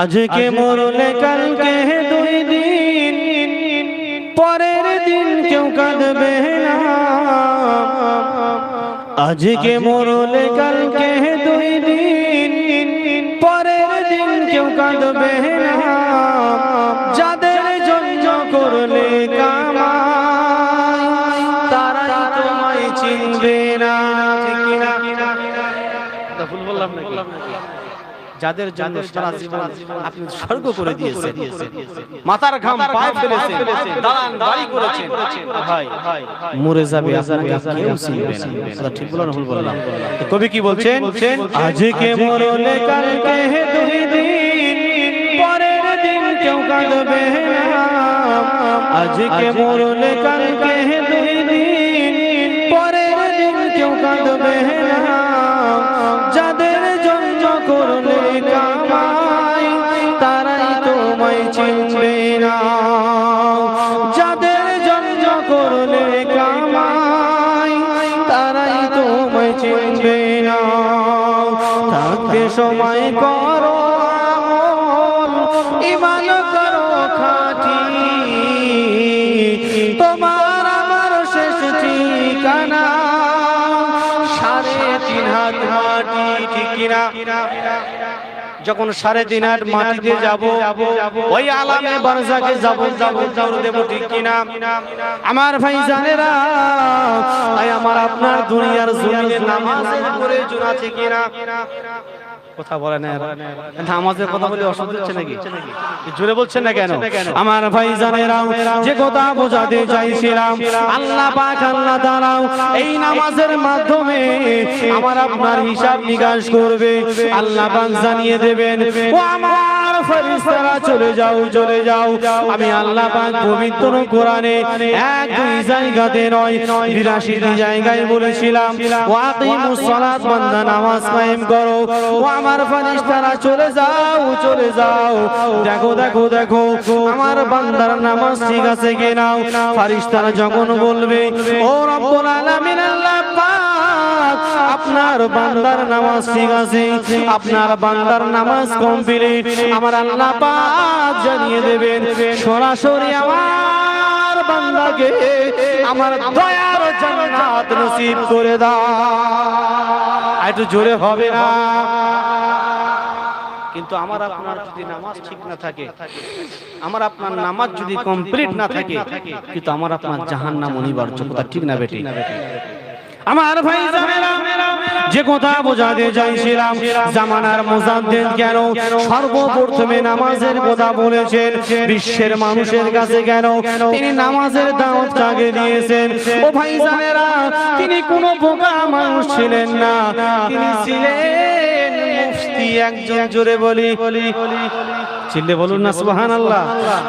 আজকে মরলে কালকে 2 দিন, পরের দিন কেউ কাঁদবে না। আজকে মরলে কালকে 2 দিন, পরের দিন কেউ কাঁদবে না। যাদের জন্য করলে কামাই, তারাই তোমায় চিনবে না। ঠিক কিনা? ভুল বললাম নাকি? যাদের জন্য সারা জীবন আপনি স্বর্গ করে দিয়েছেন, মাথার ঘাম পায়ে ফেলেছেন, দালান বাড়ি করেছেন, ভাই মরে যাবে, আপনাকে কেউ চিনবে না। কথা ঠিক বললাম না ভুল বললাম? কবি কি বলছেন? আজকে মরলে কালকে 2 দিন, পরের দিন কেউ কাঁদবে না। আজকে মরলে কালকে 2 দিন, পরের দিন কেউ কাঁদবে না। যাদের জন্য করলে কামাই, তারাই তোমায় চিনবে না। যাদের জন্য করলে কামাই, তারাই তোমায় চিনবে না। থাকতে সময় করো ঈমান করো খাঁটি, তোমার আমার শেষ ঠিকানা 3.5 হাত মাটি, ঠিক কিনা? যখন 3.5 হাত মাটিতে যাব, ওই আলামে বারজাকে যাব দেব, ঠিক কিনা? আমার ভাই জানেরা, তাই আমার আপনার দুনিয়ার জমিনে নামাজের প্রয়োজন আছে কিনা? কথা বলে না, নামাজের কথা বলে অসুবিধা হচ্ছে নাকি? জোরে বলছেন না কেন? আমার ভাই জানেরা, যে কথা বোঝাতে চাইছিলাম, আল্লাহ পাক আল্লাহ তাআলা এই নামাজের মাধ্যমে আমার আপনার হিসাব নিকাশ করবে। আল্লাহ পাক জানিয়ে দেবেন, ও আমার ফেরেশতারা চলে যাও, চলে যাও। আমি আল্লাহ পাক পবিত্র কোরআনে 1-2 জায়গাতে নয় 82টি জায়গায় বলেছিলাম, ওয়াকিমুস সালাত, বান্দা নামাজ কায়েম করো। ও আমার ফেরেশতারা চলে যাও, চলে যাও। দেখো দেখো দেখো আমার বান্দার নামাজ ঠিক আছে কিনা। ফেরেশতারা যখন বলবে, ও রব্বুল আলামিন আল্লাহ পাক, আপনার বান্দার নামাজ ঠিক আছে, আপনার বান্দার নামাজ কমপ্লিট, আমার আল্লাহ পাক জানিয়ে দেবেন, সরাসরি আমার বান্দাকে আমার দয়ার জান্নাত নসিব করে দাও। একটু জোরে হবে না? কিন্তু আমার আপনার যদি নামাজ ঠিক না থাকে, আমার আপনার নামাজ যদি কমপ্লিট না থাকে, কিন্তু আমার আপনার জাহান্নাম অনিবার্য। কথা ঠিক না বেটি? আমার ভাই জানেরা, যে কথা বোঝাতে চাইছিলাম, জামানার মুজাদ্দিদ কেন সর্বপ্রথমে নামাজের কথা বলেছেন, বিশ্বের মানুষের কাছে কেন তিনি নামাজের দাওয়াতটাকে দিয়েছেন? ও ভাই জানেরা, তিনি কোনো বোকা মানুষ ছিলেন না, তিনি ছিলেন মুফতি একজন। জোরে বলি, চিল্লে বলুন না সুবহানাল্লাহ।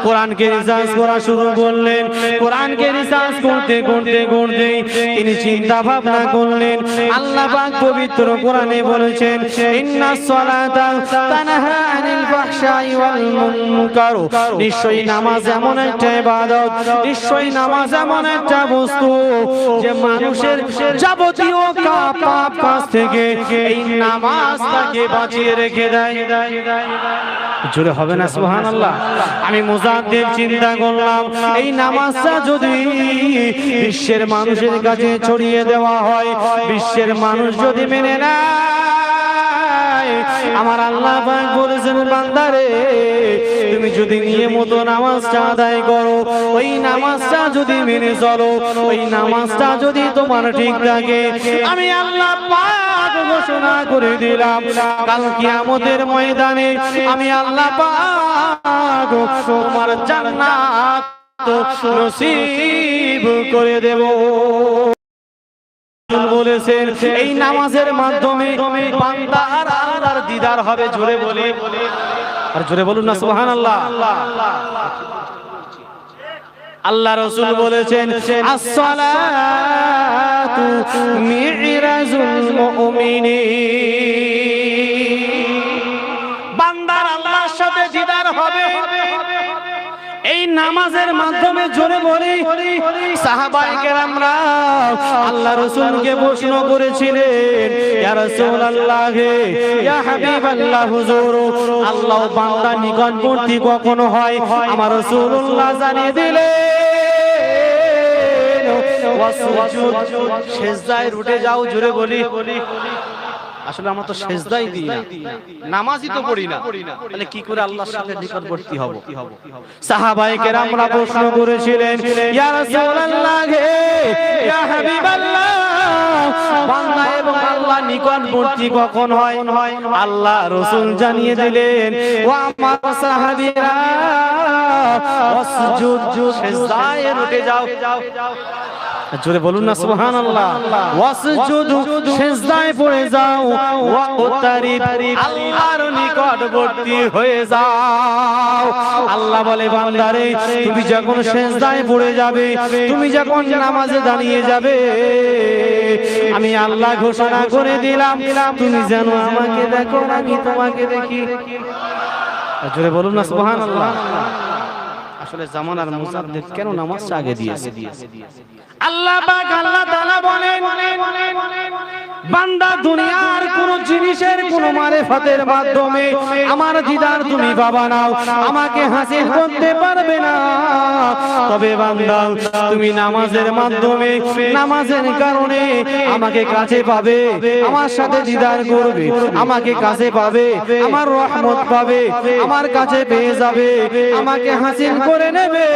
কোরআনকে রিসার্চ করা শুরু করলেন, কোরআনকে রিসার্চ করতে করতে করতে তিনি চিন্তা ভাবনা করলেন, আল্লাহ পাক পবিত্র কোরআনে বলেছেন, ইন্নাস সালাতা তানহা আনিল ফাহশাই ওয়াল মুনকার। নিশ্চয়ই নামাজ এমন একটা ইবাদত, নিশ্চয়ই নামাজ এমন একটা বস্তু যে মানুষের যাবতীয় পাপ কাজ থেকে এই নামাজ তাকে বাঁচিয়ে রেখে দেয়। জোরে হবে না সুবহানাল্লাহ? আমি মুজাদ্দিদ চিন্তা করলাম, এই নামাজটা যদি বিশ্বের মানুষের কাছে ছড়িয়ে দেওয়া হয়, বিশ্বের মানুষ যদি মেনে নেয়, আমার আল্লাহ পাক বলেছেন, বান্দারে তুমি যদি নিয়মিত নামাজটা আদায় করো, ওই নামাজটা যদি মেনে চলো, ওই নামাজটা যদি তোমার ঠিক থাকে, আমি আল্লাহ পাক ঘোষণা করে দিলাম, কাল কিয়ামতের ময়দানে আমি আল্লাহ পাক তোমার জান্নাত নসিব করে দেব। বলেছেন, এই নামাজের মাধ্যমে বান্দা আর আল্লাহর দিদার হবে। জোরে বলে, আর জোরে বলুন না সুবহানাল্লাহ। আল্লাহ রাসূল বলেছেন, as-salatu mi'razul mu'minin। বান্দার আল্লাহর সাথে দিদার হবে এই নামাজের মাধ্যমে। জোরে বলি, সাহাবায়ে কেরামরা আল্লাহ রাসূলকে প্রশ্ন করেছিলেন, ইয়া রাসূলুল্লাহ, ইয়া হাবিবাল্লাহ, হুজুর আল্লাহ বান্দা নিকটবর্তী কখন হয়? আমার রাসূলুল্লাহ জানিয়ে দিলেন, ওয়াসজুদ, সিজদায় উঠে যাও। জোরে বলি, আসলে আমরা তো সিজদাই দিই না, নামাজই তো পড়ি না, তাহলে কি করে আল্লাহর সাথে নিকটবর্তী হব? সাহাবায়ে কেরামরা প্রশ্ন করেছিলেন, ইয়া রাসূলুল্লাহ, ইয়া হাবিবাল্লাহ, বান্দা এবং আল্লাহ নিকটবর্তী কখন হয়? আল্লাহ রাসূল জানিয়ে দিলেন, ও আমার সাহাবীরা, ওয়াসজুদ, সিজদায় উঠে যাও। জোরে বলুন না সুবহানাল্লাহ। ওয়াসজুদু, সিজদায় পড়ে যাও। ওয়াকতারিব, আল্লাহর নিকটবর্তী হয়ে যাও। আল্লাহ বলে, বান্দারে তুমি যখন সিজদায় পড়ে যাবে, তুমি যখন নামাজে দাঁড়িয়ে যাবে, আমি আল্লাহ ঘোষণা করে দিলাম, তুমি যেন আমাকে দেখো, আমি তোমাকে দেখি। জোরে বলুন না সুবহানাল্লাহ। আসলে জামানার মুজাদ্দিদ কেন নামাজটা আগে দিয়েছে? আল্লাহ পাক আল্লাহ তাআলা বলেন, বান্দা দুনিয়ার কোন জিনিসের কোন মারিফাতের মাধ্যমে আমার দিদার তুমি পাবা না, আমাকে হাসিল করতে পারবে না। তবে বান্দা তুমি নামাজের মাধ্যমে, নামাজের কারণে আমাকে কাছে পাবে, আমার সাথে দিদার করবে, আমাকে কাছে পাবে, আমার রহমত পাবে, আমার কাছে পেয়ে যাবে, আমাকে হাসিল করে নেবে।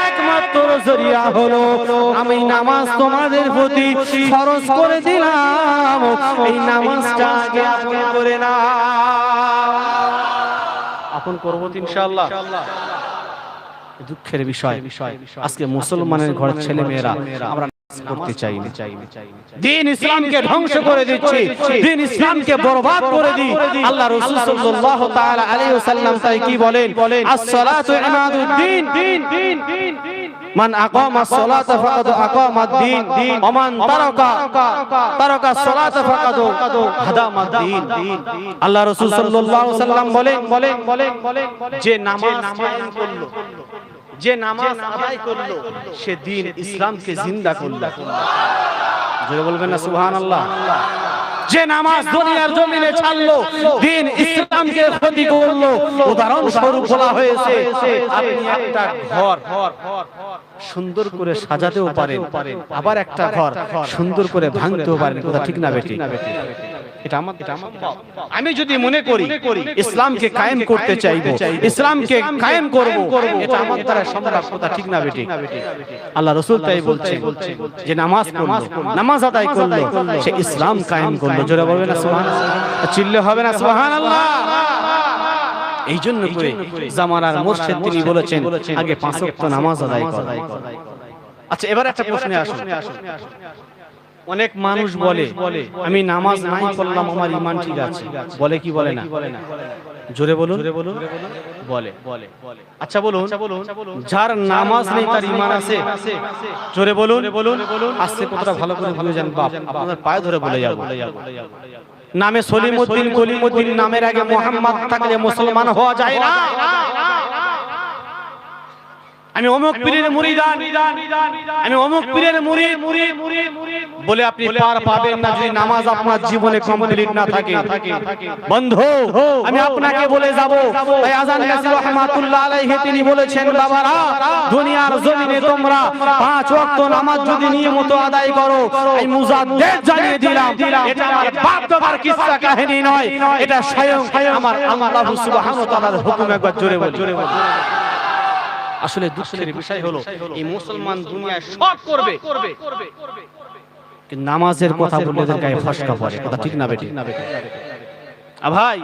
একমাত্র জরিয়া হলো আমি নামাজ তোমাদের প্রতি ফরজ করে দিলাম, এই নামাজটা আগে আপন করে না। আপন করব ইনশাআল্লাহ। দুঃখের বিষয় আজকে মুসলমানের ঘরের ছেলে মেয়েরা আমরা করতে চাই না, দ্বীন ইসলামকে ধ্বংস করে দিচ্ছি, দ্বীন ইসলামকে বরবাদ করে দিই। আল্লাহ রাসূল সাল্লাল্লাহু তাআলা আলাইহি ওয়াসাল্লাম তাই কি বলেন? আস-সালাতু ইমাদুদ্দিন, মান আকামা আস-সালাতা ফাকাদ আকামাদ-দ্বীন ওয়া মান তারাকা আস-সালাতা ফাকাদ হাদামাদ-দ্বীন। আল্লাহ রাসূল সাল্লাল্লাহু আলাইহি ওয়াসাল্লাম বলেন, যে নামাজ কায়েম করলো, যে নামাজ আদায় করলো, সে দ্বীন ইসলামকে জিন্দা করলো। জোরে বলবেন না সুবহানাল্লাহ। যে নামাজ দুনিয়ার জমিনে ছাড়লো, দ্বীন ইসলামকে ক্ষতি করলো। উদাহরণ স্বরূপ বলা হয়েছে, আপনি একটা ঘর সুন্দর করে সাজাতেও পারেন, আবার একটা ঘর সুন্দর করে ভাঙতেও পারেন। কথা ঠিক না বেটি? এটা আমার আমি যদি মনে করি ইসলামকে কায়েম করতে চাইবো, ইসলামকে কায়েম করব, এটা আমার দ্বারা সম্ভব। কথা ঠিক না বেটি? আল্লাহ রাসূল তাই বলছে, যে নামাজ পড়লো, নামাজ আদায় করলো, সে ইসলাম কায়েম করলো। জোরে বলবেন না সুবহানাল্লাহ? চিল্লে হবে না সুবহানাল্লাহ? এই জন্য করে জামানার মুর্শিদ তিনি বলেছেন, আগে 5 ওয়াক্ত নামাজ আদায় করো। আচ্ছা, এবার একটা প্রশ্নে আসুন। অনেক মানুষ বলে, আমি নামাজ নাই পড়লাম, আমার ঈমান ঠিক আছে। বলে কি বলে না? জোরে বলুন। বলে। আচ্ছা বলুন, যার নামাজ নেই তার ঈমান আছে? জোরে বলুন। আস্তে কথাটা ভালো করে ভুলে যান বাপ, আপনাদের পায়ে ধরে বলে যাব। নামে সলিমউদ্দিন, কলিমউদ্দিন, নামের আগে মুহাম্মদ থাকলে মুসলমান হওয়া যায় না। আমি অমুক পীরের মুরিদান, আমি অমুক পীরের মুরিদ বলে আপনি পার পাবেন না যদি নামাজ আপনার জীবনে কমপ্লিট না থাকে। বন্ধু, আমি আপনাকে বলে যাব, তাই আযান নাসি রাহমাতুল্লাহ আলাইহি তিনি বলেছেন, বাবারা দুনিয়ার জমিনে তোমরা 5 ওয়াক্ত নামাজ যদি নিয়মিত আদায় করো, এই মুজাদ্দিদ জানিয়ে দিলাম, এটা আমার বাপ দাদার কিসসা কাহিনী নয়, এটা স্বয়ং আমার আল্লাহ সুবহানাহু ওয়া তাআলার হুকুম। একবার জোরে বল। আসলে দুঃখের বিষয় হলো এই মুসলমান দুনিয়ায় সব করবে, কিন্তু নামাজের কথা বললে এদের গায়ে ফসকা পড়ে। কথা ঠিক না বেটি? ভাই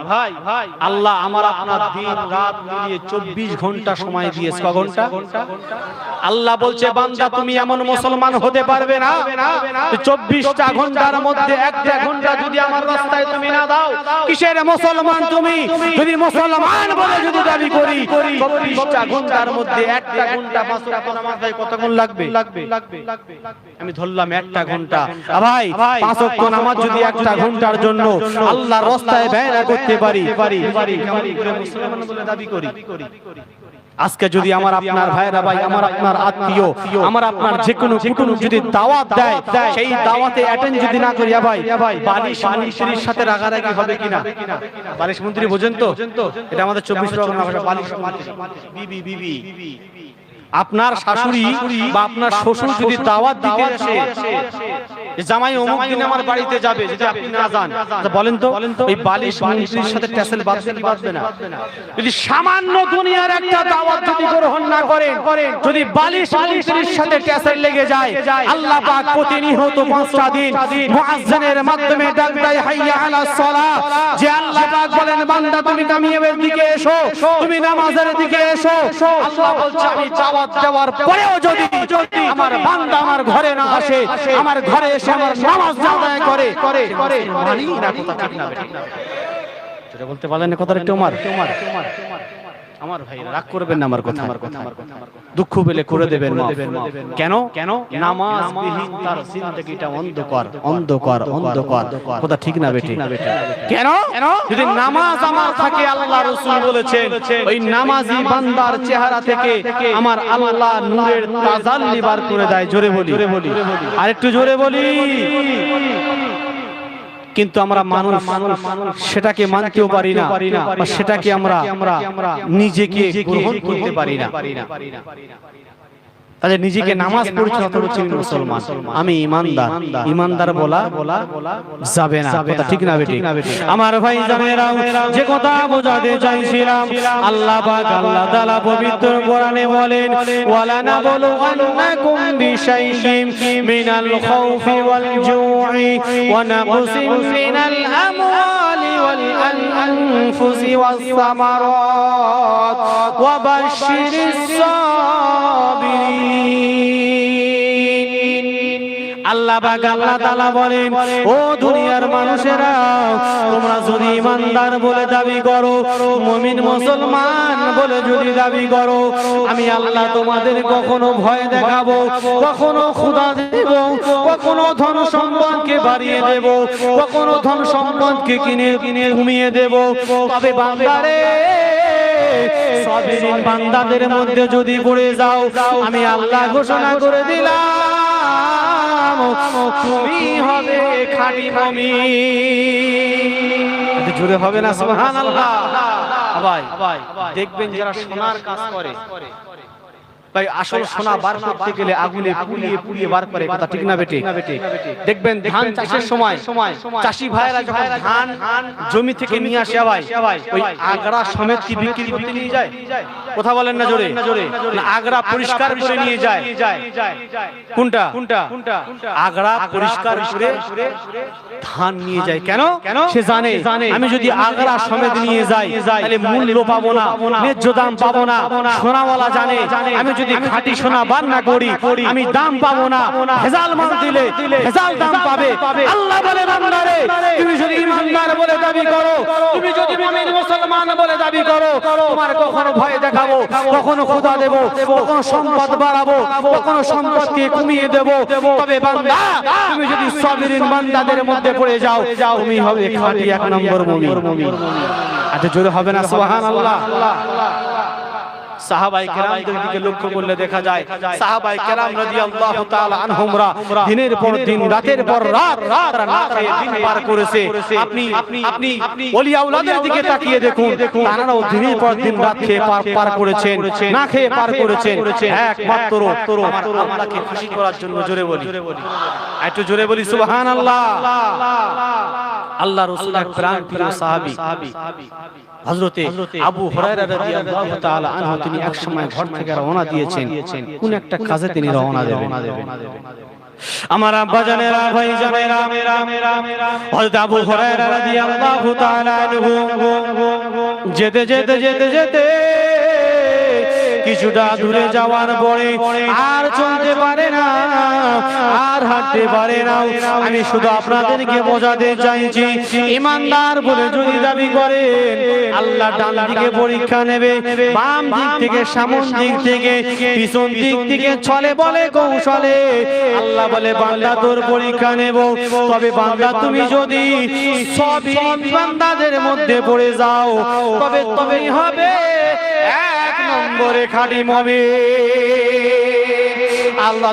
আল্লাহ আমার আপনার দিন রাত মিলিয়ে 24 ঘন্টা সময় দিয়েছে। ক ঘন্টা? আল্লাহ বলছে, বান্দা তুমি এমন মুসলমান হতে পারবে না 24টা ঘন্টার মধ্যে 1টা ঘন্টা যদি আমার রাস্তায় তুমি না দাও, কিসের মুসলমান তুমি? যদি মুসলমান বলে যদি দাবি করি, 24টা ঘন্টার মধ্যে 1টা ঘন্টা 5 ওয়াক্ত নামাজ পড়তে কতক্ষণ লাগবে? আমি ধরলাম 1টা ঘন্টা। ভাই 5 ওয়াক্ত নামাজ যদি 1টা ঘন্টার জন্য আল্লাহর রাস্তায় ব্যয় না করতে পারি, কেমন করে মুসলমান বলে দাবি করি? আজকে যদি আমার আপনার ভাইরা, ভাই আমার আপনার আত্মীয়, আমার আপনার যে কোনো কুটুম যদি দাওয়াত দেয়, সেই দাওয়াতে অ্যাটেন্ড যদি না করি, ভাই বালিশ মন্ত্রীর সাথে রাগারাগি হবে কিনা? বালিশ মন্ত্রী বোঝেন তো? এটা আমাদের 24 পরগনা ভাষা। বালিশ বিবি আপনার শাশুড়ি বা আপনার শ্বশুর যদি দাওয়াত দিতে আসে, জামাই অমুক দিন আমার বাড়িতে যাবে, যদি আপনি না যান, বলেন তো ওই বালিশ মন্ত্রীর সাথে ট্যাসেল বাঁধবে কি বাঁধবে না? যদি সামান্য দুনিয়ার একটা দাওয়াত যদি গ্রহণ না করেন, যদি বালিশ মন্ত্রীর সাথে ট্যাসেল লেগে যায়, আল্লাহ পাক প্রতিনিয়ত 5টা দিন মুয়াজ্জিনের মাধ্যমে ডাক দেয়, হাইয়া আলাস সালাহ, যে আল্লাহ পাক বলেন, বান্দা তুমি কামিয়াবের দিকে এসো, তুমি নামাজের দিকে এসো। আল্লাহ বলছে, আমি দাওয়াত দেওয়ার পরেও যদি আমার বান্দা আমার ঘরে না আসে, আমার ঘরে এসে আমার নামাজ আদায় করে, মানি না। কথা ঠিক না? যেটা বলতে পারলেন কথাটা একটু আমার আমার ভাই রাগ করবেন না আমার কথা, দুঃখ পেলে করে দেবেন মাফ। কেন কেন নামাজবিহীন তার জিন্দেগিটা অন্ধকার অন্ধকার অন্ধকার, কথা ঠিক না বেটি? কেন যদি নামাজ আমার থাকে, আল্লাহ রাসূল বলেছেন ওই নামাজি বান্দার চেহারা থেকে আমার আল্লাহ নূরের তাজাল্লি বার করে দেয়। জোরে বলি, আর একটু জোরে বলি। কিন্তু আমরা মানুষ সেটাকে মানতেও পারি না, বা সেটাকে আমরা নিজেকে গ্রহণ করতে পারি না। তাদের নিজেকে নামাজ পড়ছে অথচ মুসলমান, আমি ইমানদার, ইমানদার বলা যাবে না, কথা ঠিক না বেটি? আমার ভাই জানেরা, যে কথা বোঝাতে চাইছিলাম, আল্লাহ পাক আল্লাহ তাআলা পবিত্র কোরআনে বলেন, ওয়ালা নাবলুওয়ান্নাকুম বিশাইইন মিনাল খাউফি ওয়াল জু'i ওয়া নাকসিম মিনাল আমওয়ালি ওয়াল আনফুসি ওয়াস সামারাত ওয়া বাশশিরিস সাবিরিন। আল্লাহ পাক আল্লাহ তাআলা বলেন, ও দুনিয়ার মানুষেরা, তোমরা যদি ইমানদার বলে দাবি করো, মুমিন মুসলমান বলে যদি দাবি করো, আমি আল্লাহ তোমাদের কখনো ভয় দেখাবো, কখনো ক্ষুধা দেব, কখনো ধন সম্পদকে বাড়িয়ে দেব, কখনো ধন সম্পদকে কিনে কিনে ঘুমিয়ে দেব। তবে বান্দারে, সাবিরিন বান্দাদের মধ্যে যদি পড়ে যাও, আমি আল্লাহ ঘোষণা করে দিলাম তুমি হবে খাঁটি মুমিন। জোরে হবে না সুবহানাল্লাহ? ভাই দেখবেন যারা সোনার কাজ করে, ভাই আসল সোনা বার করতে গেলে আগুনে পুড়িয়ে পুড়িয়ে বার করে, কথা ঠিক না বেটি? দেখবেন ধান চাষের সময় চাষি ভাইরা যখন ধান জমি থেকে নিয়ে আসে, ভাই ওই আগড়া সমেত কি বিক্রি করতে নিয়ে যায়? কথা বলেন না জোরে? না, আগড়া পরিষ্কার করে নিয়ে যায়। কোনটা? আগড়া পরিষ্কার করে ধান নিয়ে যায়। কেন? সে জানে আমি যদি আগড়া সমেত নিয়ে যাই তাহলে মূল্য পাবো না, ন্যায্য দাম পাবো না। সোনাওয়ালা জানে আমি যদি খাঁটি সোনা বার না করি আমি দাম পাবো না, ভেজাল মাল দিলে ভেজাল দাম পাবে। আল্লাহ বলে, বান্দারে, তুমি যদি ইমানদার বলে দাবি করো, তুমি যদি মুমিন মুসলমান বলে দাবি করো, তোমার কখনো ভয় দেখাবো, কখনো ক্ষুধা দেব, কখনো সম্পদ বাড়াবো, কখনো সম্পদকে কমিয়ে দেব। তবে বান্দা, তুমি যদি সাবিরিন বান্দাদের মধ্যে পড়ে যাও, তুমি হবে খাঁটি এক নম্বর মুমিন। আচ্ছা জোরে হবে না সুবহানাল্লাহ? সাহাবায়ে কেরামদের দিকে লক্ষ্য করলে দেখা যায়, সাহাবায়ে কেরাম রাদিয়াল্লাহু তাআলা আনহুমরা দিনের পর দিন, রাতের পর রাত তারা না খেয়ে দিন পার করেছে। আপনি ওলি আওলাদের দিকে তাকিয়ে দেখুন, তারাও দিনের পর দিন রাত খেয়ে পার করেছেন, না খেয়ে পার করেছেন, একমাত্র আমার আল্লাহকে খুশি করার জন্য। জোরে বলি, একটু জোরে বলি সুবহানাল্লাহ। আল্লাহ রাসূলের প্রাণপ্রিয় সাহাবী হযরতে আবু হুরায়রা রাদিয়াল্লাহু তাআলা আনহু, তিনি এক সময় ঘর থেকে রওনা দিয়েছেন, কোন একটা কাজে তিনি রওনা দেবেন। আমার আব্বা জানেরা, ভাই জানেরা, হযরত আবু হুরায়রা রাদিয়াল্লাহু তাআলা আনহু যেতে যেতে যেতে যেতে কিছুটা দূরে যাওয়ার পরে আর চলতে পারে না, আর হাঁটতে পারে না। আমি শুধু আপনাদেরকে বোঝাতে চাইছি, ইমানদার বলে যদি দাবি করেন, আল্লাহ ডান দিকে পরীক্ষা নেবে, বাম দিক থেকে, সামন দিক থেকে, পিছন দিক থেকে, ছলে বলে কৌশলে আল্লাহ বলে, বান্দা তোর পরীক্ষা নেব। তবে বান্দা তুমি যদি সবই বান্দাদের মধ্যে পড়ে যাও, তবে তবেই হবে এক নম্বরে খাঁটি মুমিন। আল্লাহ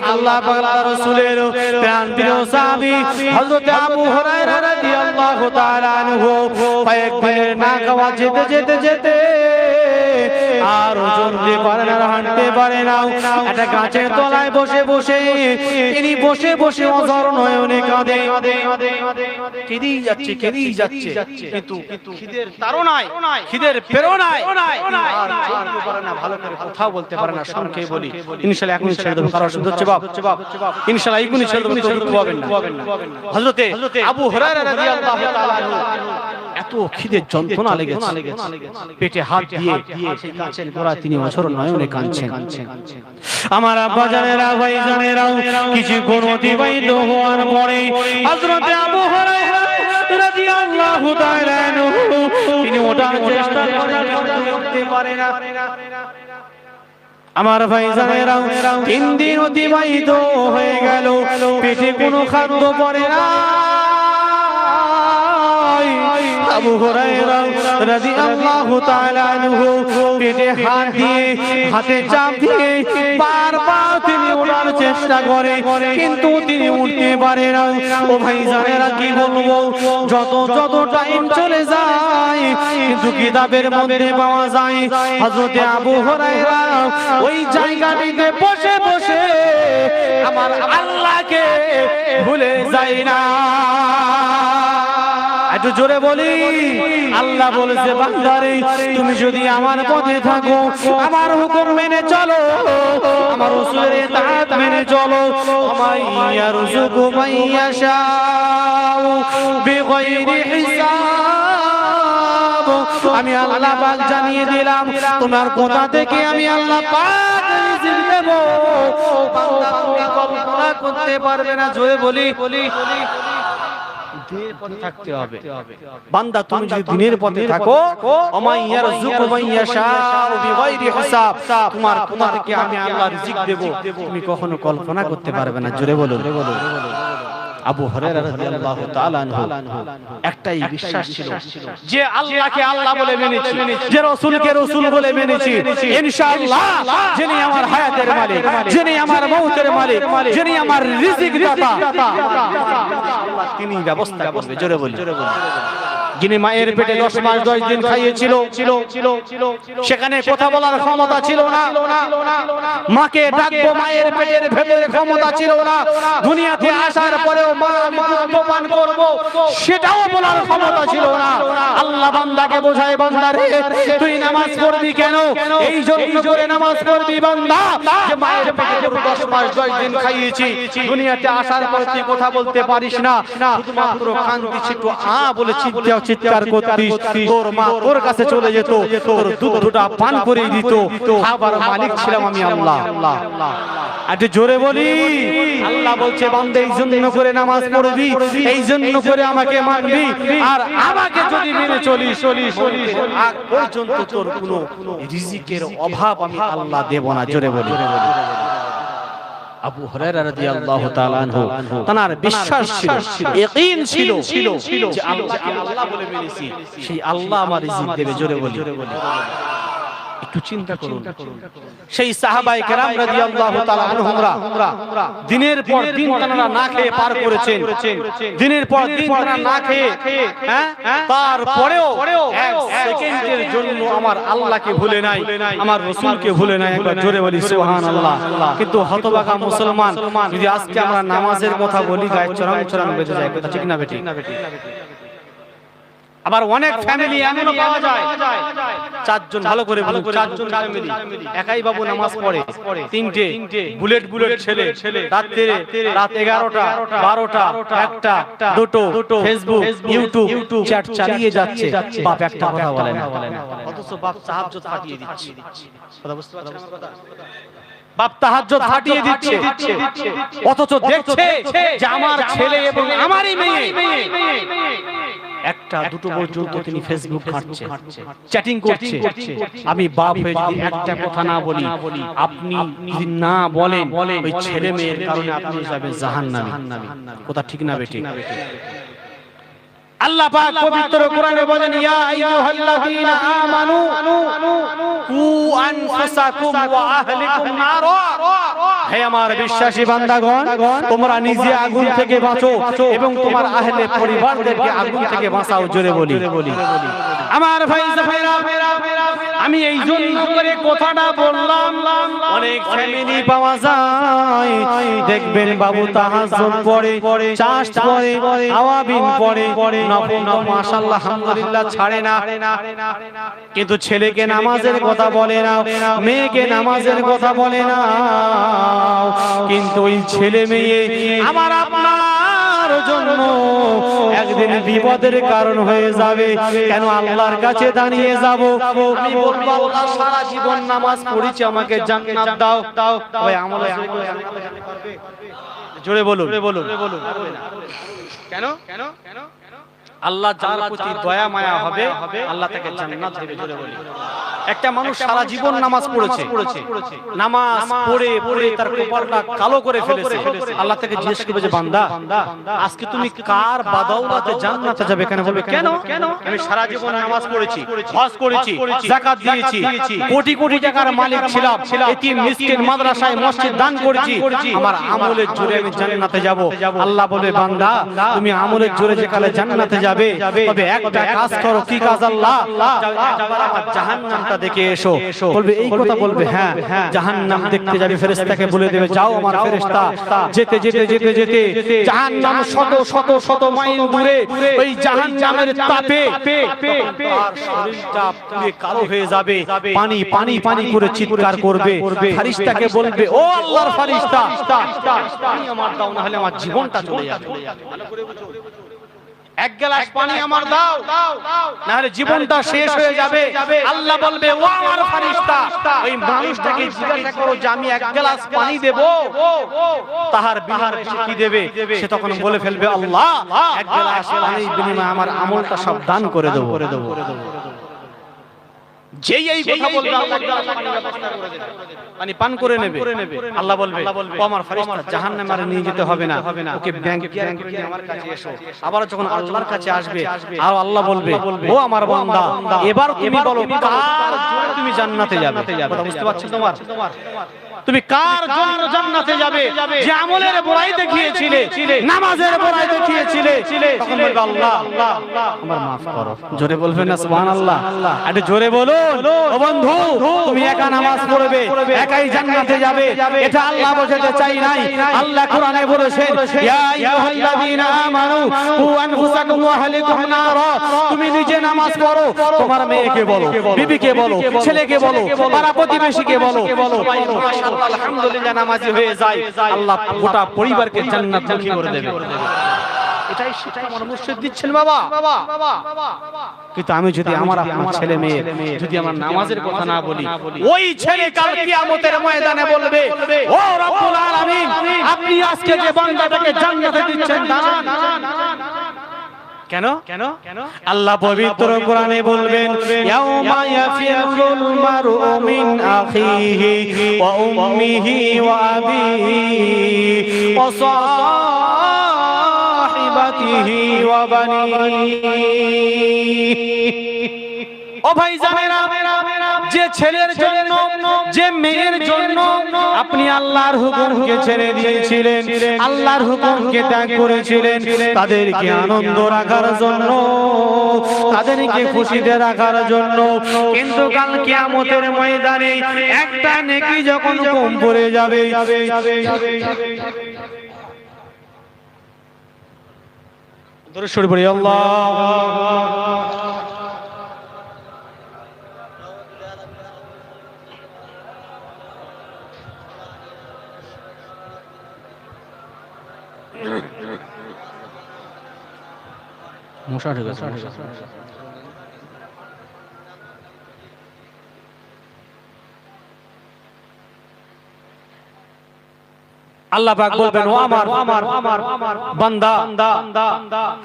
রাসূলের প্রাণপ্রিয় সাহাবী হযরত আবু হুরায়রা রাদিয়াল্লাহু তাআলা আনহু কয়েকদিনের না খাওয়া যেতে যেতে যেতে আর চলতে পারে না, হাঁটতে পারে না। একটা গাছের তলায় বসে বসে তিনি বসে বসে অঝর নয়নে কাঁদে, কেঁদেই যাচ্ছে, কেঁদেই যাচ্ছে, কিন্তু খিদের তাড়নায়, খিদের প্রেরণায় আর চলতে পারে না, ভালো করে কথাও বলতে পারে না। সংক্ষেপে বলি, ইনশাআল্লাহ এখনই ছেড়ে দেব, কারণ শুধু হচ্ছে বাপ, ইনশাআল্লাহ এখনই ছেড়ে দেব, তো দুঃখ পাবেন না। হযরতে আবু হুরায়রা রাদিয়াল্লাহু তাআলা আনহু এত খিদের যন্ত্রণা লেগেছে, পেটে হাত দিয়ে সেই গাছের গোড়ায় তিনি অঝর নয়নে কাঁদছেন। আমার আব্বা জানেরা, ভাই জানেরা, কিছুক্ষণ অতিবাহিত হওয়ার পরে হযরতে আবু হুরায়রা রাদিয়াল্লাহু তাআলা আনহু তিনি ওঠার চেষ্টা করেন, করতে পারে না। আমার ভাইজানেরা 3 দিন অতিবাহিত হয়ে গেল, পেটে কোনো খাদ্য পড়ে না। আবু হুরায়রা রাদিয়াল্লাহু তাআলা আনহু পেটে হাত দিয়ে, হাতে চাপ দিয়ে বারবার তিনি ওঠার চেষ্টা করে, কিন্তু তিনি উঠতে পারে না। ও ভাইজানেরা কি বলবো, যত টাইম চলে যায়, কিন্তু কিতাবের মধ্যে পাওয়া যায় হযরত আবু হুরায়রা ওই জায়গাটিতে বসে বসে আমার আল্লাহকে ভুলে যায় না। একটু জোরে বলি, আল্লাহ বলেছে বান্দারে তুমি যদি আমার পথে থাকো, আমার হুকুম মেনে চলো, আমার রাসূলের ইতাআত মেনে চলো, মাইয়া রুজুকু মাইয়াশা বিগাইরি হিসাব, আমি আল্লাহ পাক জানিয়ে দিলাম তোমার কোথা থেকে আমি আল্লাহ পাক রিজিক দেব, বান্দা তুমি কল্পনা করতে পারবে না। জোরে বলি, দিনের পথে থাকতে হবে। বান্দা তুমি যদি দিনের পথে থাকো, ওমাইয়া রাযুকু মাইয়াশা বিগাইরি হিসাব, তোমার কোথা থেকে আমি আল্লাহ রিজিক দেব তুমি কখনো কল্পনা করতে পারবে না। জোরে বলো। আবু হুরায়রা রাদিয়াল্লাহু তাআলা আনহু একটাই বিশ্বাস ছিল যে আল্লাহকে আল্লাহ বলে মেনেছি, যে রাসূলকে রাসূল বলে মেনেছি, ইনশাআল্লাহ যিনি আমার হায়াতের মালিক, যিনি আমার মউতের মালিক, যিনি আমার রিজিক দাতা, তিনি ব্যবস্থা করবে। জোরে বলি। যিনি মায়ের পেটে 10 মাস 10 দিন খাইয়েছিল, সেখানে কথা বলার ক্ষমতা ছিল না, মাকে ডাকবো মায়ের পেটের ভেতরে ক্ষমতা ছিল না, দুনিয়াতে আসার পরেও মা আমি দুধ পান করব সেটাও বলার ক্ষমতা ছিল না। আল্লাহ বান্দাকে বোঝায়, বান্দা রে তুই নামাজ পড়বি কেন? এই জন্য করে নামাজ পড়বি বান্দা যে মায়ের পেটে 10 মাস 10 দিন খাইয়েছি, দুনিয়াতে আসার পর তুই কথা বলতে পারিস না, শুধুমাত্র কান্দিস, একটু আ বলে চিৎকার করতিস, তোর মা তোর কাছে চলে যেত, তোর দুধটা পান করে দিত, খাবার মালিক ছিলাম আমি আল্লাহ। একটু জোরে বলি। আল্লাহ বলছে বান্দা এই জন্য করে নামাজ পড়বি, এই জন্য করে আমাকে মানবি, আর আমাকে যদি মেনে চলিস আগ পর্যন্ত তোর কোনো রিজিকের অভাব আমি আল্লাহ দেব না। জোরে বলি। আবু হুরায়রা রাদিয়াল্লাহু তাআলা আনহু তার বিশ্বাস ছিল, ইয়াকিন ছিল যে আল্লাহকে আল্লাহ বলে মেনেছি, সেই আল্লাহ আমার রিজিক দেবে। জোরে বলি। একটু চিন্তা করুন, সেই সাহাবায়ে কেরাম রাদিয়াল্লাহু তাআলা আনহুমরা দিনের পর দিন তারা না খেয়ে পার করেছেন, দিনের পর দিন তারা না খেয়ে, তারপরেও এক সেকেন্ডের জন্য আমার আল্লাহকে ভুলে নাই, আমার রাসূলকে ভুলে নাই। একবার জোরে বলি সুবহানাল্লাহ। কিন্তু হতভাগা মুসলমান, যদি আজকে আমরা নামাজের কথা বলি গায়ে চরম বেঁধে যায়। কথা ঠিক না বেঠিক? আবার অনেক ফ্যামিলি এমনও পাওয়া যায়, 4 জন, ভালো করে বলুন, 4 জন ফ্যামিলি, একাই বাবু নামাজ পড়ে, 3টে বুলেট ছেলে, রাত 11টা 12টা 1টা 2টো ফেসবুক ইউটিউব চ্যাট চালিয়ে যাচ্ছে, বাপ একটা কথা বলে না, অথচ বাপ তাহাজ্জুদ ফাটিয়ে দিচ্ছে। কথা বুঝতে পারছেন কথা? বাপ তাহাজ্জুদ ফাটিয়ে দিচ্ছে, অথচ দেখছে যে আমার ছেলে এবং আমারই মেয়ে 1টা 2টো পর্যন্ত তিনি ফেসবুক ঘাঁটছে, চ্যাটিং করছে। আমি বাপ হয়ে যদি একটা কথা না বলি, আপনি যদি না বলেন, ওই ছেলে মেয়ের কারণে আপনি যাবেন জাহান্নামে। কথা ঠিক না বেঠিক? আল্লাহ পাক পবিত্র কোরআনে বলেন, ইয়া আইয়ুহাল্লাযীনা আমানু কু আনফুসাকুম ওয়া আহলিকুম নারা, হে আমার বিশ্বাসী বান্দাগণ তোমরা নিজে আগুন থেকে বাঁচো এবং তোমার আহলে পরিবারদেরকে আগুন থেকে বাঁচাও। জোরে বলি। আমার ভাই জানেরা, আমি এই জন্য করে কথাটা বললাম, অনেক ফ্যামিলি পাওয়া যায় দেখবেন বাবু তাহাজ্জুদ পড়ে, চাষ পড়ে, আওয়াবিন পড়ে, নফল মাশাআল্লাহ আলহামদুলিল্লাহ ছাড়ে না, কিন্তু ছেলেকে নামাজের কথা বলে না, মেয়েকে নামাজের কথা বলে না। কিন্তু ওই ছেলে মেয়ে আমার আপনার জন্য একদিন বিপদের কারণ হয়ে যাবে। কেন? আল্লাহর কাছে দাঁড়িয়ে যাব, আমি বলবো আল্লাহ সারা জীবন নামাজ পড়েছি, আমাকে জান্নাত দাও। ভাই আমলে জোরে বলুন। কেন? আল্লাহ যার প্রতি দয়া মায়া হবে, আল্লাহ তাকে জান্নাত দেবে। জোরে বলি। একটা মানুষ সারা জীবন নামাজ পড়েছে, নামাজ পড়ে পড়ে তার কপালটা কালো করে ফেলেছে। আল্লাহ তাকে জিজ্ঞেস করবে যে বান্দা, আজকে তুমি কার বাদৌলতে জান্নাতে যাবে? কেন বলবে কেন? আমি সারা জীবন নামাজ পড়েছি, হজ করেছি, যাকাত দিয়েছি, কোটি কোটি টাকার মালিক ছিলাম, এতিম মিসকিন মাদ্রাসায় মসজিদ দান করেছি, আমার আমলের জোরে আমি জান্নাতে যাব। আল্লাহ বলে বান্দা, তুমি আমলের জোরে যে কালে জান্নাতে যাবে, তবে একটা কাজ করো। কি কাজ? আল্লাহ একবার আমার জাহান্নামটা দেখে এসো। বলবে এই কথা? বলবে হ্যাঁ, জাহান্নাম দেখতে যাবে। ফেরেশতাকে বলে দেবে যাও আমার ফেরেশতা। যেতে যেতে যেতে যেতে জাহান্নাম শত শত শত মাইল দূরে, ওই জাহান্নামের তাপে তার শরীরটা পুড়ে কালো হয়ে যাবে, পানি পানি পানি করে চিৎকার করবে। ফেরেশতাকে বলবে ও আল্লাহর ফেরেশতা, পানি আমার দাও, না হলে আমার জীবনটা চলে যাবে। এক গ্লাস পানি আমার দাও, না হলে জীবনটা শেষ হয়ে যাবে। আল্লাহ বলবে ও আমার ফেরেশতা, ওই মানুষটাকে জিজ্ঞাসা করো যে আমি এক গ্লাস পানি দেব, তাহার বিনিময়ে কি দেবে? সে তখন বলে ফেলবে আল্লাহ এক গ্লাস পানির বিনিময়ে আমার আমলটা সব দান করে দেব। যেই এই কথা বলবে আল্লাহ পানি পান করে নেবে। আল্লাহ বলবে ও আমার ফেরেশতা, জাহান্নামে আর নিয়ে যেতে হবে না, ওকে ব্যাংক গ্যারান্টি আমার কাছে এসো। আবার যখন আল্লাহর কাছে আসবে, আর আল্লাহ বলবে ও আমার বান্দা, এবার তুমি বলো কার জন্য তুমি জান্নাতে যাবে? কথা বুঝতে পারছো? তুমি কার জন্য জান্নাতে যাবে? যে আমলের বড়াই দেখিয়েছিলে, নামাজের বড়াই দেখিয়েছিলে, তখন বলবে আল্লাহ আমার maaf করো। জোরে বলবেন না সুবহানাল্লাহ? একটু জোরে বলুন। ও বন্ধু, তুমি একা নামাজ পড়বে, একাই জান্নাতে যাবে, এটা আল্লাহ বোঝাতে চাই নাই। আল্লাহ কোরআনে বলেছেন ইয়া আইয়ুহাল্লাযীনা আমানু কু আনফুসাকুম ওয়া আহলিকুম নারা। তুমি নিজে নামাজ পড়ো, তোমার মেয়েকে বলো, বিবিকে বলো, ছেলেকে বলো, পাড়া প্রতিবেশীকে বলো, মাশাআল্লাহ আলহামদুলিল্লাহ নামাজি হয়ে যায়, আল্লাহ গোটা পরিবারকে জান্নাতমুখী করে দেবে। এটাই শিক্ষা আমার মুর্শিদ দিচ্ছেন বাবা। কিন্তু আমি যদি আমার আপনার ছেলে মেয়ে যদি আমার নামাজের কথা না বলি, ওই ছেলে কাল কিয়ামতের ময়দানে বলবে ও রব্বুল আলামিন, আপনি আজকে যে বান্দাটাকে জান্নাতে দিচ্ছেন দান কেন? আল্লাহ পবিত্র কোরআনে বলবেন ইয়াউমা ইয়াফিরুল মারউ মিন আখিহি ওয়া উম্মিহি ওয়া আবিহি ওয়া সাহিবাতিহি ওয়া বানিহি। ও ভাই জানেরা, যে ছেলের জন্য, যে মেয়ের জন্য আপনি আল্লাহর হুকুমকে ছেড়ে দিয়েছিলেন, আল্লাহর হুকুমকে ত্যাগ করেছিলেন, তাদেরকে আনন্দ রাখার জন্য, তাদেরকে খুশিতে রাখার জন্য, কিন্তু কাল কিয়ামতের ময়দানে একটা নেকি যখন কম পড়ে যাবে, দরুদ শরীফ পড়ি আল্লাহ। মশা ঠিক আছে। আল্লাহ পাক বলবেন ও আমার বান্দা,